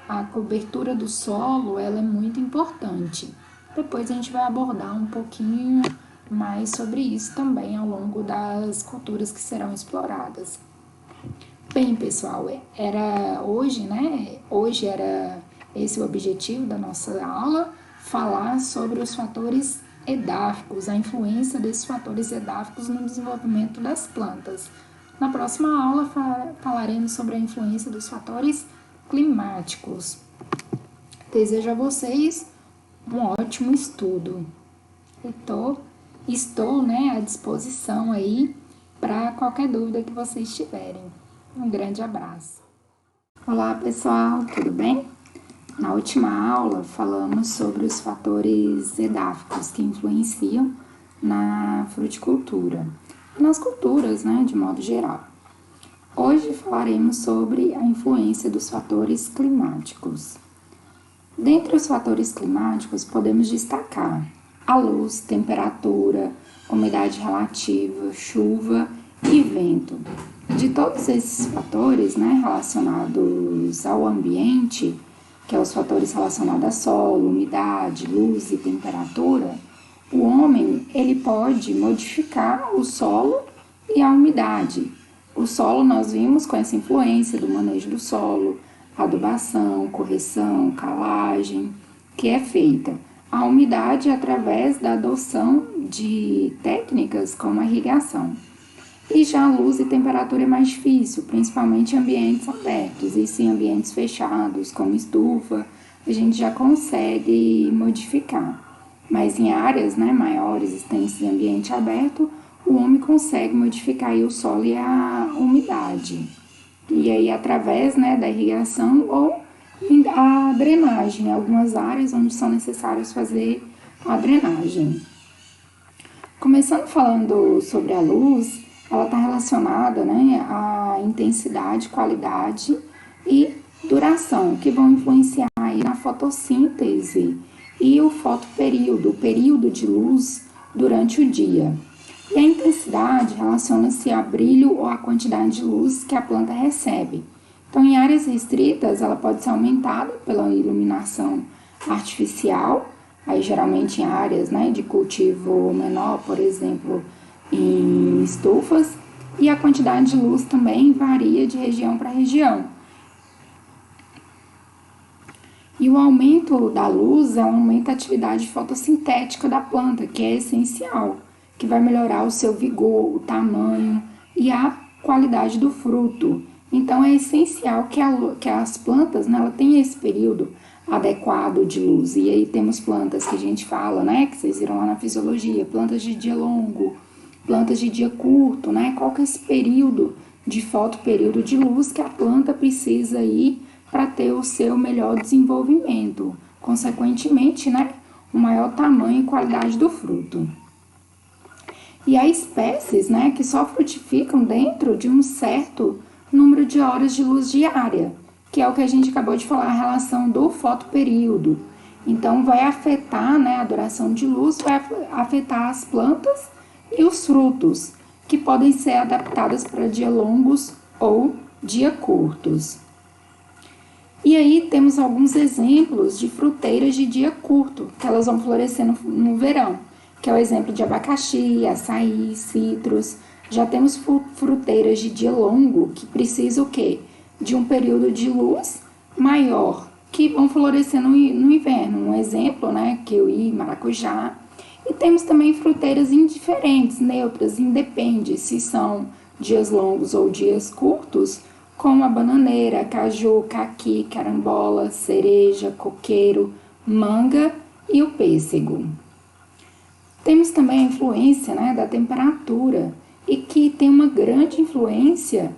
a cobertura do solo ela é muito importante. Depois a gente vai abordar um pouquinho mais sobre isso também ao longo das culturas que serão exploradas. Bem, pessoal, hoje era esse o objetivo da nossa aula, falar sobre os fatores edáficos, a influência desses fatores edáficos no desenvolvimento das plantas. Na próxima aula falaremos sobre a influência dos fatores climáticos. Desejo a vocês um ótimo estudo. Estou à disposição aí para qualquer dúvida que vocês tiverem. Um grande abraço. Olá, pessoal, tudo bem? Na última aula, falamos sobre os fatores edáficos que influenciam na fruticultura, nas culturas, de modo geral. Hoje falaremos sobre a influência dos fatores climáticos. Dentre os fatores climáticos, podemos destacar a luz, temperatura, umidade relativa, chuva e vento. De todos esses fatores relacionados ao ambiente, que é os fatores relacionados a solo, umidade, luz e temperatura, o homem ele pode modificar o solo e a umidade. O solo nós vimos com essa influência do manejo do solo, adubação, correção, calagem, que é feita. A umidade através da adoção de técnicas como a irrigação. E já a luz e temperatura é mais difícil, principalmente em ambientes abertos. E sim, em ambientes fechados, como estufa, a gente já consegue modificar. Mas em áreas maiores, extensas em ambiente aberto, o homem consegue modificar aí o solo e a umidade. E aí, através da irrigação ou a drenagem, em algumas áreas onde são necessários fazer a drenagem. Começando falando sobre a luz, ela está relacionada à intensidade, qualidade e duração, que vão influenciar aí na fotossíntese e o fotoperíodo, o período de luz durante o dia. E a intensidade relaciona-se a brilho ou a quantidade de luz que a planta recebe. Então, em áreas restritas, ela pode ser aumentada pela iluminação artificial, aí geralmente em áreas de cultivo menor, por exemplo, em estufas, e a quantidade de luz também varia de região para região. E o aumento da luz é um aumento da atividade fotossintética da planta, que é essencial, que vai melhorar o seu vigor, o tamanho e a qualidade do fruto. Então é essencial que as plantas ela tenham esse período adequado de luz. E aí temos plantas que a gente fala, que vocês viram lá na fisiologia, plantas de dia longo, plantas de dia curto, qual que é esse período de fotoperíodo de luz que a planta precisa aí para ter o seu melhor desenvolvimento, consequentemente, o maior tamanho e qualidade do fruto. E há espécies, que só frutificam dentro de um certo número de horas de luz diária, que é o que a gente acabou de falar, a relação do fotoperíodo. Então, vai afetar, né, a duração de luz, vai afetar as plantas e os frutos, que podem ser adaptadas para dias longos ou dias curtos. E aí temos alguns exemplos de fruteiras de dia curto, que elas vão florescer no verão, que é o exemplo de abacaxi, açaí, citros. Já temos fruteiras de dia longo, que precisam o quê? De um período de luz maior, que vão florescer no inverno. Um exemplo, né, kiwi, maracujá. E temos também fruteiras indiferentes, neutras, independe se são dias longos ou dias curtos, como a bananeira, caju, caqui, carambola, cereja, coqueiro, manga e o pêssego. Temos também a influência, né, da temperatura, e que tem uma grande influência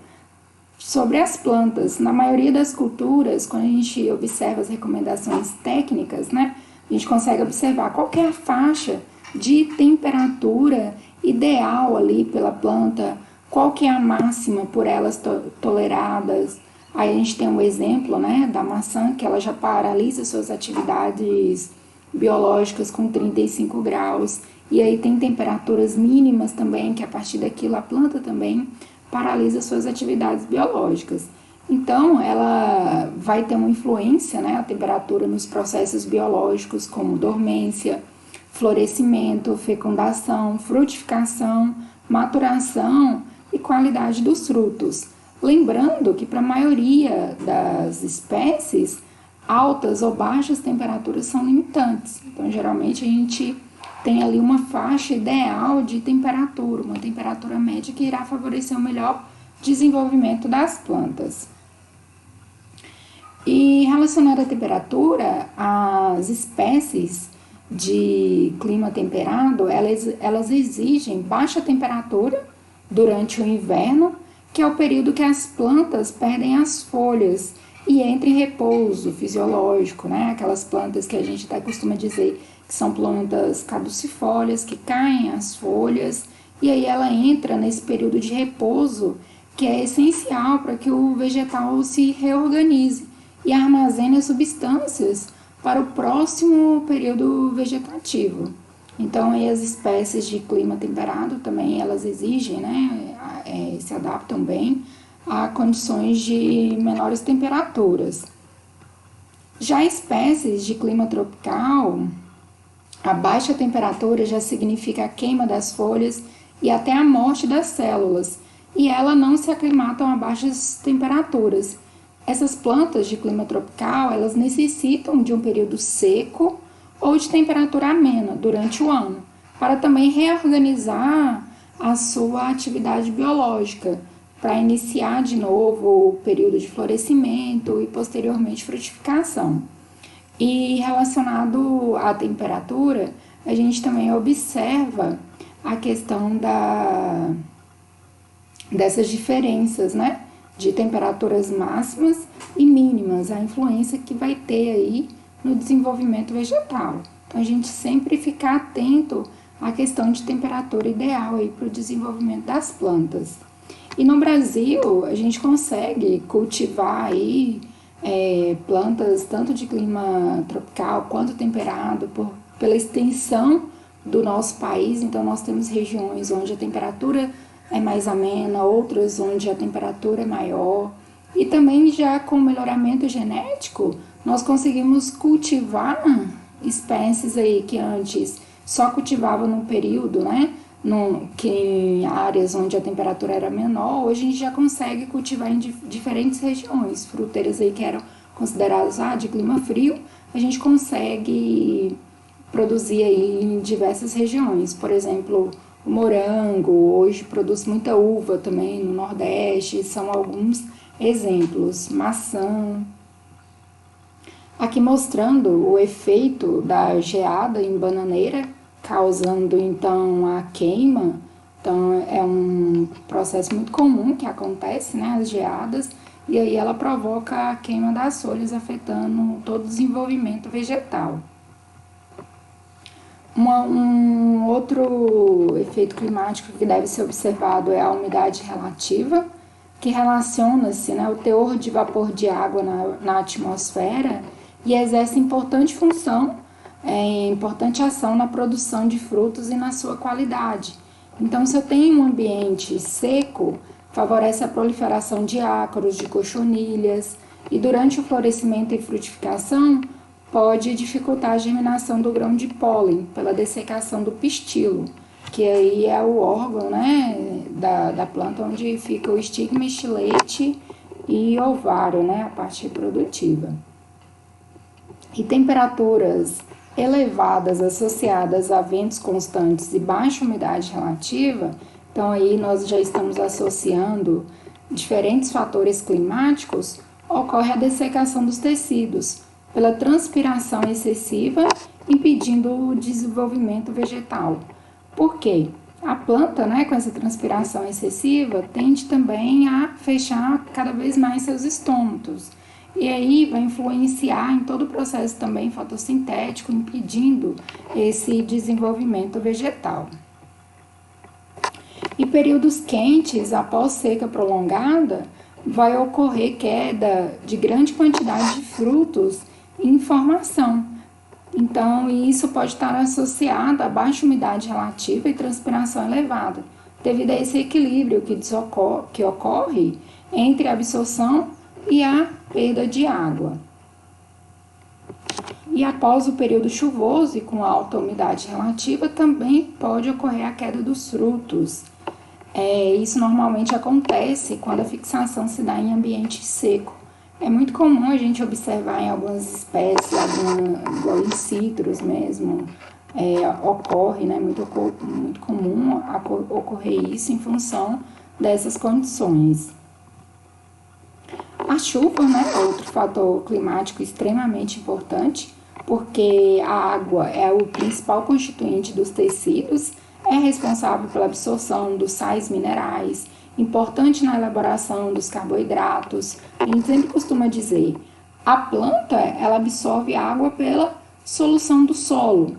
sobre as plantas. Na maioria das culturas, quando a gente observa as recomendações técnicas, né, a gente consegue observar qual é a faixa de temperatura ideal ali pela planta, qual que é a máxima por elas toleradas. Aí a gente tem um exemplo, né, da maçã, que ela já paralisa suas atividades biológicas com 35 graus. E aí tem temperaturas mínimas também, que a partir daquilo a planta também paralisa suas atividades biológicas. Então, ela vai ter uma influência, né, a temperatura nos processos biológicos como dormência, florescimento, fecundação, frutificação, maturação e qualidade dos frutos. Lembrando que para a maioria das espécies, altas ou baixas temperaturas são limitantes. Então, geralmente a gente tem ali uma faixa ideal de temperatura, uma temperatura média que irá favorecer o melhor desenvolvimento das plantas. E relacionado à temperatura, as espécies de clima temperado, elas exigem baixa temperatura durante o inverno, que é o período que as plantas perdem as folhas e entram em repouso fisiológico, né? Aquelas plantas que a gente até costuma dizer que são plantas caducifólias, que caem as folhas, e aí ela entra nesse período de repouso, que é essencial para que o vegetal se reorganize e armazene as substâncias para o próximo período vegetativo. Então, aí as espécies de clima temperado também, elas exigem, né, se adaptam bem a condições de menores temperaturas. Já espécies de clima tropical, a baixa temperatura já significa a queima das folhas e até a morte das células, e elas não se aclimatam a baixas temperaturas. Essas plantas de clima tropical, elas necessitam de um período seco ou de temperatura amena durante o ano, para também reorganizar a sua atividade biológica, para iniciar de novo o período de florescimento e posteriormente frutificação. E relacionado à temperatura, a gente também observa a questão dessas diferenças, né, de temperaturas máximas e mínimas, a influência que vai ter aí no desenvolvimento vegetal. Então, a gente sempre ficar atento à questão de temperatura ideal aí para o desenvolvimento das plantas. E no Brasil, a gente consegue cultivar aí plantas tanto de clima tropical quanto temperado pela extensão do nosso país. Então, nós temos regiões onde a temperatura é mais amena, outras onde a temperatura é maior. E também já com o melhoramento genético, nós conseguimos cultivar espécies aí que antes só cultivavam num período, né? Que em áreas onde a temperatura era menor, hoje a gente já consegue cultivar em diferentes regiões. Fruteiras aí que eram consideradas de clima frio, a gente consegue produzir aí em diversas regiões. Por exemplo, o morango, hoje produz muita uva também no Nordeste, são alguns exemplos. Maçã. Aqui mostrando o efeito da geada em bananeira, causando então a queima. Então é um processo muito comum que acontece, né, as geadas, e aí ela provoca a queima das folhas, afetando todo o desenvolvimento vegetal. Um outro efeito climático que deve ser observado é a umidade relativa, que relaciona-se, né, o teor de vapor de água na atmosfera e exerce importante ação na produção de frutos e na sua qualidade. Então, se eu tenho um ambiente seco, favorece a proliferação de ácaros, de cochonilhas, e durante o florescimento e frutificação, pode dificultar a germinação do grão de pólen pela dessecação do pistilo, que aí é o órgão, né, da planta onde fica o estigma, estilete e ovário, né, a parte reprodutiva. E temperaturas elevadas associadas a ventos constantes e baixa umidade relativa, então aí nós já estamos associando diferentes fatores climáticos, ocorre a dessecação dos tecidos pela transpiração excessiva, impedindo o desenvolvimento vegetal. Por quê? A planta, né, com essa transpiração excessiva, tende também a fechar cada vez mais seus estômatos. E aí vai influenciar em todo o processo também fotossintético, impedindo esse desenvolvimento vegetal. Em períodos quentes, após seca prolongada, vai ocorrer queda de grande quantidade de frutos em formação. Então, isso pode estar associado a baixa umidade relativa e transpiração elevada, devido a esse equilíbrio que ocorre entre a absorção e a perda de água. E após o período chuvoso e com alta umidade relativa, também pode ocorrer a queda dos frutos. Isso normalmente acontece quando a fixação se dá em ambiente seco. É muito comum a gente observar em algumas espécies, igual em citros mesmo, ocorre, né, muito comum ocorrer isso em função dessas condições. A chuva, né, é outro fator climático extremamente importante, porque a água é o principal constituinte dos tecidos, é responsável pela absorção dos sais minerais, importante na elaboração dos carboidratos. A gente sempre costuma dizer, a planta ela absorve água pela solução do solo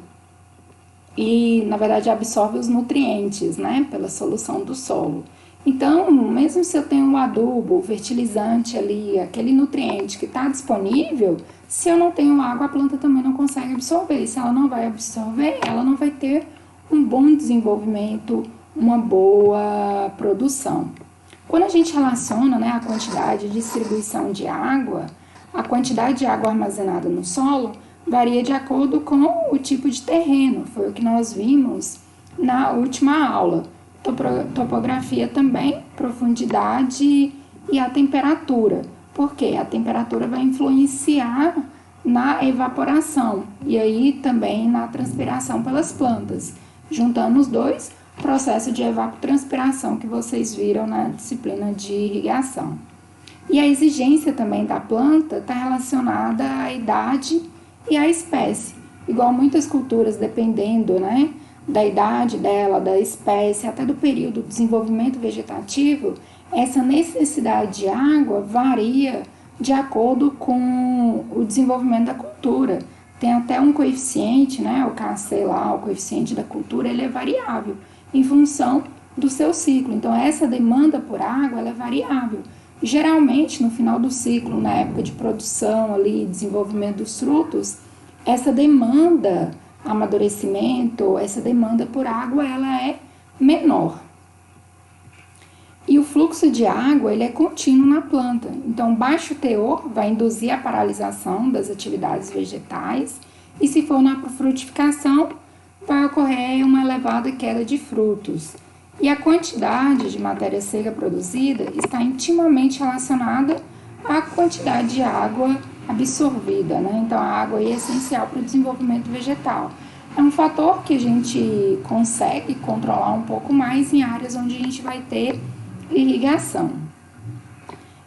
e, na verdade, absorve os nutrientes, né, pela solução do solo. Então, mesmo se eu tenho um adubo, o fertilizante ali, aquele nutriente que está disponível, se eu não tenho água, a planta também não consegue absorver. Se ela não vai absorver, ela não vai ter um bom desenvolvimento, uma boa produção. Quando a gente relaciona, né, a quantidade de distribuição de água, a quantidade de água armazenada no solo varia de acordo com o tipo de terreno. Foi o que nós vimos na última aula. Topografia também, profundidade e a temperatura. Porque a temperatura vai influenciar na evaporação e aí também na transpiração pelas plantas. Juntando os dois, processo de evapotranspiração que vocês viram na disciplina de irrigação. E a exigência também da planta está relacionada à idade e à espécie. Igual muitas culturas, dependendo, né, da idade dela, da espécie, até do período de desenvolvimento vegetativo, essa necessidade de água varia de acordo com o desenvolvimento da cultura. Tem até um coeficiente, né, o KC lá, o coeficiente da cultura, ele é variável em função do seu ciclo. Então, essa demanda por água, ela é variável. Geralmente, no final do ciclo, na época de produção ali, desenvolvimento dos frutos, essa demanda, amadurecimento, essa demanda por água, ela é menor. E o fluxo de água, ele é contínuo na planta. Então, baixo teor vai induzir a paralisação das atividades vegetais e se for na frutificação, vai ocorrer uma elevada queda de frutos. E a quantidade de matéria seca produzida está intimamente relacionada à quantidade de água absorvida, né? Então, a água é essencial para o desenvolvimento vegetal. É um fator que a gente consegue controlar um pouco mais em áreas onde a gente vai ter irrigação.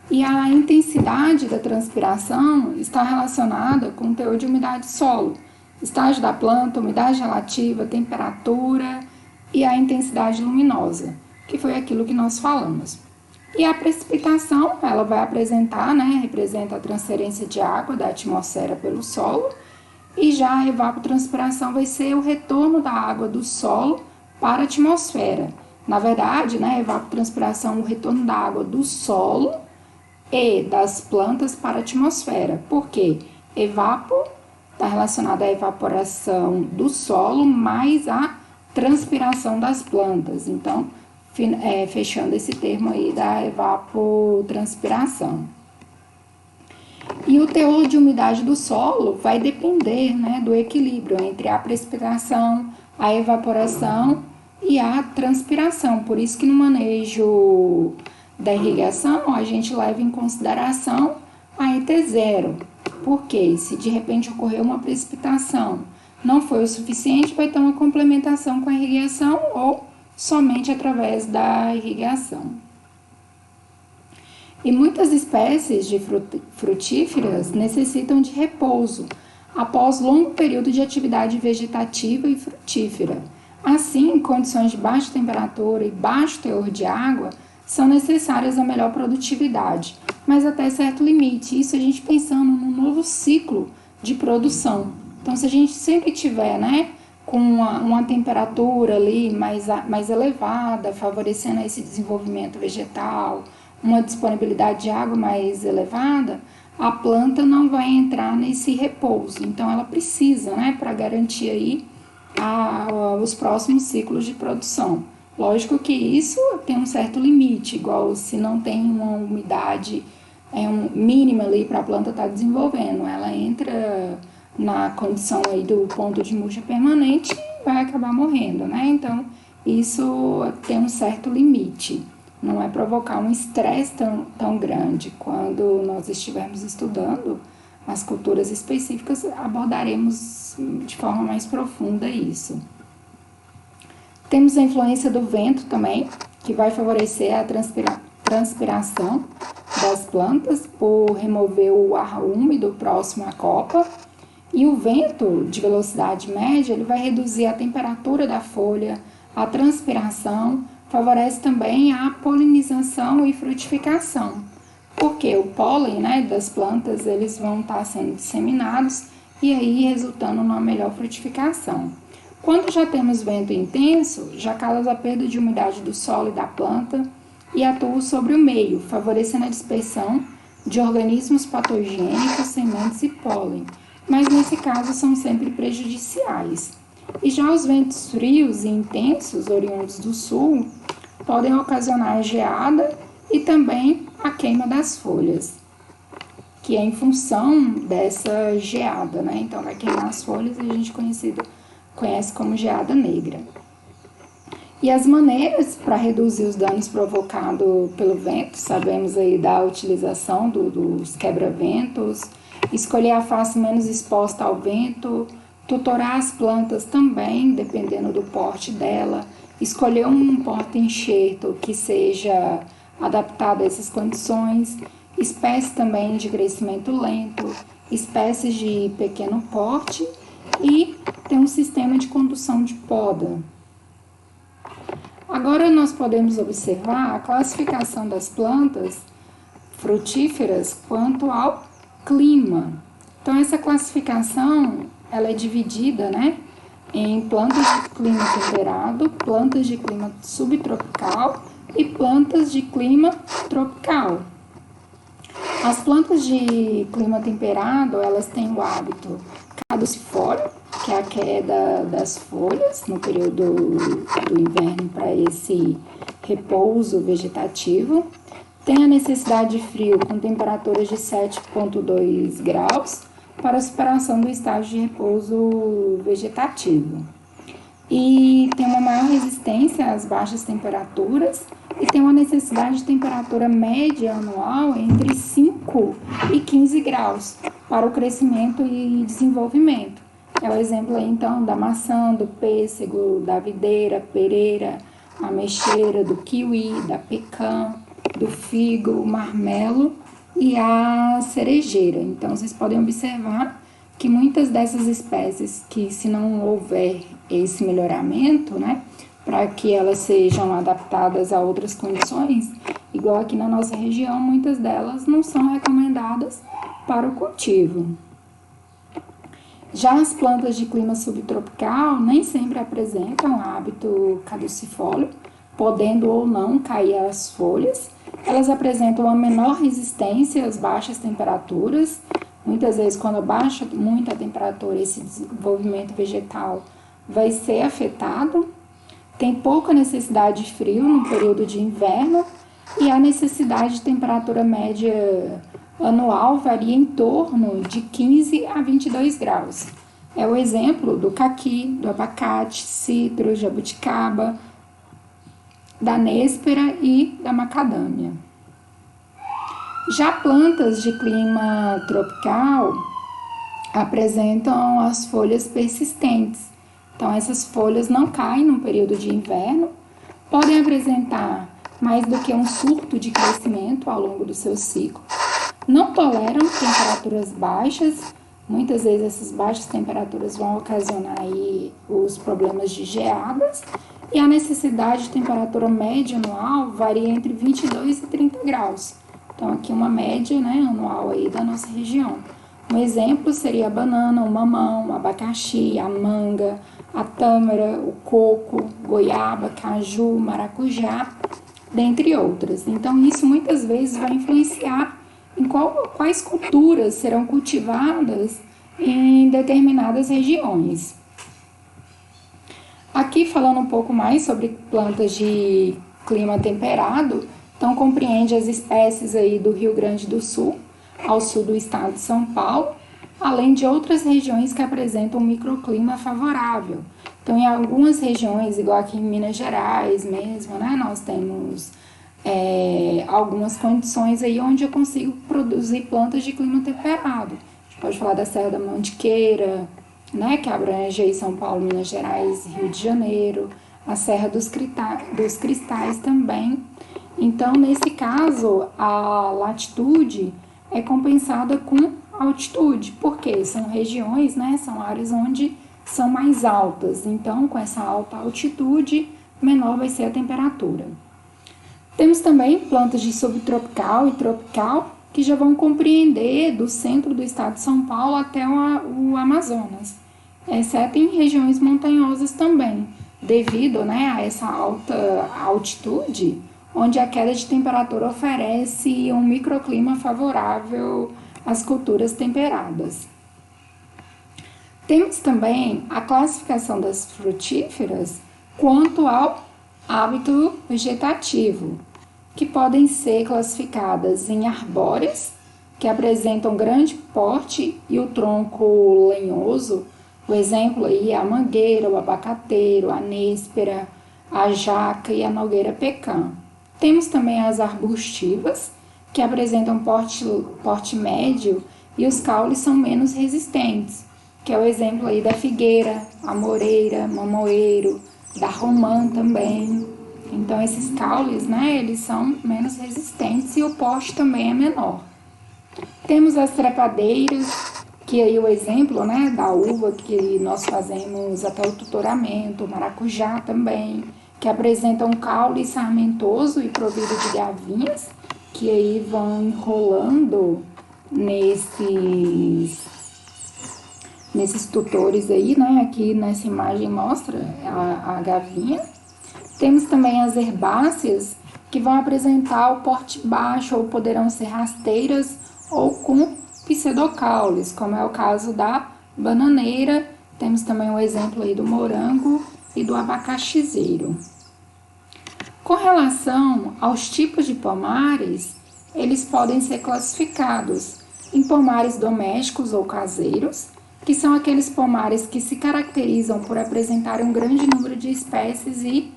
E a intensidade da transpiração está relacionada com o teor de umidade do solo, estágio da planta, umidade relativa, temperatura e a intensidade luminosa, que foi aquilo que nós falamos. E a precipitação, ela vai apresentar, né, representa a transferência de água da atmosfera pelo solo, e já a evapotranspiração vai ser o retorno da água do solo para a atmosfera. Na verdade, né, evapotranspiração é o retorno da água do solo e das plantas para a atmosfera. Por quê? Evapo está relacionado à evaporação do solo mais a transpiração das plantas. Então, fechando esse termo aí da evapotranspiração. E o teor de umidade do solo vai depender, né, do equilíbrio entre a precipitação, a evaporação e a transpiração. Por isso que no manejo da irrigação a gente leva em consideração a ET0. Porque se de repente ocorreu uma precipitação, não foi o suficiente, vai ter uma complementação com a irrigação ou somente através da irrigação. E muitas espécies de frutíferas necessitam de repouso após longo período de atividade vegetativa e frutífera. Assim, condições de baixa temperatura e baixo teor de água são necessárias à melhor produtividade, mas até certo limite. Isso a gente pensando num novo ciclo de produção. Então, se a gente sempre tiver, né, com uma temperatura ali mais elevada, favorecendo esse desenvolvimento vegetal, uma disponibilidade de água mais elevada, a planta não vai entrar nesse repouso. Então, ela precisa, né, para garantir aí os próximos ciclos de produção. Lógico que isso tem um certo limite, igual se não tem uma umidade mínima ali para a planta estar desenvolvendo. Ela entra na condição aí do ponto de murcha permanente e vai acabar morrendo, né? Então, isso tem um certo limite. Não é provocar um estresse tão grande. Quando nós estivermos estudando as culturas específicas, abordaremos de forma mais profunda isso. Temos a influência do vento também, que vai favorecer a transpiração das plantas por remover o ar úmido próximo à copa. E o vento de velocidade média, ele vai reduzir a temperatura da folha, a transpiração, favorece também a polinização e frutificação. Porque o pólen, né, das plantas, eles vão estar sendo disseminados e aí resultando numa melhor frutificação. Quando já temos vento intenso, já causa a perda de umidade do solo e da planta e atua sobre o meio, favorecendo a dispersão de organismos patogênicos, sementes e pólen. Mas nesse caso são sempre prejudiciais. E já os ventos frios e intensos, oriundos do sul, podem ocasionar a geada e também a queima das folhas, que é em função dessa geada, né? Então vai queimar as folhas e a gente conhece como geada negra. E as maneiras para reduzir os danos provocados pelo vento, sabemos aí da utilização dos quebra-ventos, escolher a face menos exposta ao vento, tutorar as plantas também, dependendo do porte dela, escolher um porta-enxerto que seja adaptado a essas condições, espécies também de crescimento lento, espécies de pequeno porte e ter um sistema de condução de poda. Agora nós podemos observar a classificação das plantas frutíferas quanto ao clima. Então essa classificação ela é dividida, né, em plantas de clima temperado, plantas de clima subtropical e plantas de clima tropical. As plantas de clima temperado, elas têm o hábito caducifólio, que é a queda das folhas no período do inverno para esse repouso vegetativo. Tem a necessidade de frio com temperaturas de 7,2 graus para a superação do estágio de repouso vegetativo. E tem uma maior resistência às baixas temperaturas e tem uma necessidade de temperatura média anual entre 5 e 15 graus para o crescimento e desenvolvimento. É o exemplo aí, então, da maçã, do pêssego, da videira, pereira, ameixeira, do kiwi, da pecã, do figo, marmelo e a cerejeira. Então, vocês podem observar que muitas dessas espécies que, se não houver esse melhoramento, né, para que elas sejam adaptadas a outras condições, igual aqui na nossa região, muitas delas não são recomendadas para o cultivo. Já as plantas de clima subtropical nem sempre apresentam hábito caducifólio, podendo ou não cair as folhas. Elas apresentam uma menor resistência às baixas temperaturas. Muitas vezes, quando baixa muito a temperatura, esse desenvolvimento vegetal vai ser afetado. Tem pouca necessidade de frio no período de inverno e a necessidade de temperatura média anual varia em torno de 15 a 22 graus. É o exemplo do caqui, do abacate, citro, jabuticaba, da néspera e da macadâmia. Já plantas de clima tropical apresentam as folhas persistentes. Então, essas folhas não caem no período de inverno, podem apresentar mais do que um surto de crescimento ao longo do seu ciclo, não toleram temperaturas baixas. Muitas vezes essas baixas temperaturas vão ocasionar aí os problemas de geadas e a necessidade de temperatura média anual varia entre 22 e 30 graus. Então, aqui uma média, né, anual aí da nossa região. Um exemplo seria a banana, o mamão, o abacaxi, a manga, a tâmara, o coco, goiaba, caju, maracujá, dentre outras. Então, isso muitas vezes vai influenciar em quais culturas serão cultivadas em determinadas regiões. Aqui falando um pouco mais sobre plantas de clima temperado, então compreende as espécies aí do Rio Grande do Sul, ao sul do estado de São Paulo, além de outras regiões que apresentam um microclima favorável. Então, em algumas regiões, igual aqui em Minas Gerais mesmo, né, nós temos algumas condições aí onde eu consigo produzir plantas de clima temperado. A gente pode falar da Serra da Mantiqueira, né, que abrange aí São Paulo, Minas Gerais, Rio de Janeiro, a Serra dos Cristais também. Então, nesse caso, a latitude é compensada com altitude, porque são regiões, né, são áreas onde são mais altas. Então, com essa alta altitude, menor vai ser a temperatura. Temos também plantas de subtropical e tropical, que já vão compreender do centro do estado de São Paulo até o Amazonas, exceto em regiões montanhosas também, devido, né, a essa alta altitude, onde a queda de temperatura oferece um microclima favorável às culturas temperadas. Temos também a classificação das frutíferas quanto ao hábito vegetativo, que podem ser classificadas em arbóreas, que apresentam grande porte e o tronco lenhoso. O exemplo aí é a mangueira, o abacateiro, a néspera, a jaca e a nogueira pecã. Temos também as arbustivas, que apresentam porte médio e os caules são menos resistentes, que é o exemplo aí da figueira, amoreira, mamoeiro, da romã também. Então, esses caules, né, eles são menos resistentes e o porte também é menor. Temos as trepadeiras, que aí o exemplo, né, da uva que nós fazemos até o tutoramento, o maracujá também, que apresenta um caule sarmentoso e provido de gavinhas, que aí vão enrolando nesses tutores aí, né? Aqui nessa imagem mostra a gavinha. Temos também as herbáceas, que vão apresentar o porte baixo ou poderão ser rasteiras ou com pseudocaules, como é o caso da bananeira. Temos também o exemplo aí do morango e do abacaxizeiro. Com relação aos tipos de pomares, eles podem ser classificados em pomares domésticos ou caseiros, que são aqueles pomares que se caracterizam por apresentar um grande número de espécies e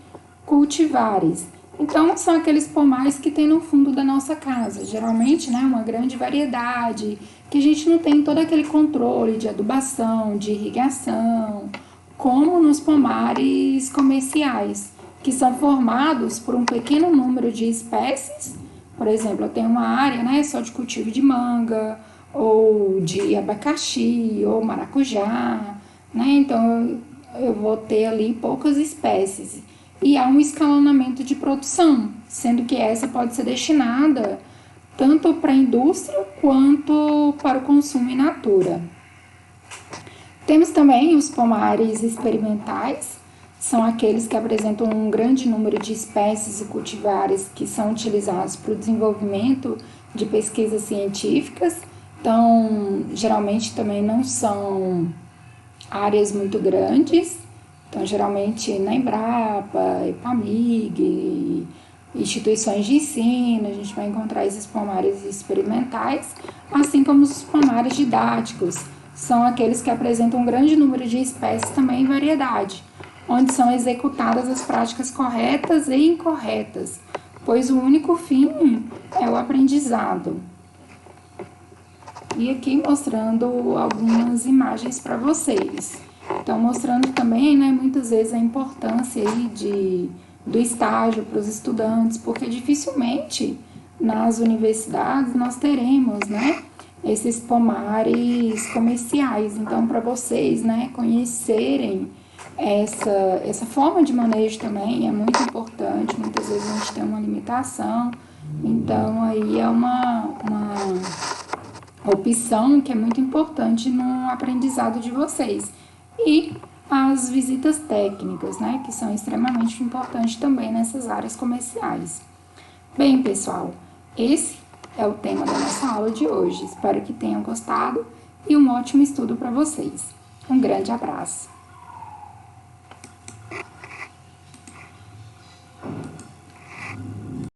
cultivares. Então, são aqueles pomares que tem no fundo da nossa casa, geralmente, né, uma grande variedade, que a gente não tem todo aquele controle de adubação, de irrigação, como nos pomares comerciais, que são formados por um pequeno número de espécies. Por exemplo, eu tenho uma área, né, só de cultivo de manga, ou de abacaxi, ou maracujá, né? Então, eu vou ter ali poucas espécies. E há um escalonamento de produção, sendo que essa pode ser destinada tanto para a indústria quanto para o consumo in natura. Temos também os pomares experimentais, são aqueles que apresentam um grande número de espécies e cultivares que são utilizados para o desenvolvimento de pesquisas científicas. Então, geralmente também não são áreas muito grandes. Então, geralmente na Embrapa, Epamig, instituições de ensino, a gente vai encontrar esses pomares experimentais, assim como os pomares didáticos, são aqueles que apresentam um grande número de espécies também em variedade, onde são executadas as práticas corretas e incorretas, pois o único fim é o aprendizado. E aqui mostrando algumas imagens para vocês. Então, mostrando também, né, muitas vezes a importância aí do estágio para os estudantes, porque dificilmente nas universidades nós teremos, né, esses pomares comerciais. Então, para vocês, né, conhecerem essa forma de manejo também é muito importante. Muitas vezes a gente tem uma limitação, então aí é uma opção que é muito importante no aprendizado de vocês. E as visitas técnicas, né, que são extremamente importantes também nessas áreas comerciais. Bem, pessoal, esse é o tema da nossa aula de hoje. Espero que tenham gostado e um ótimo estudo para vocês. Um grande abraço!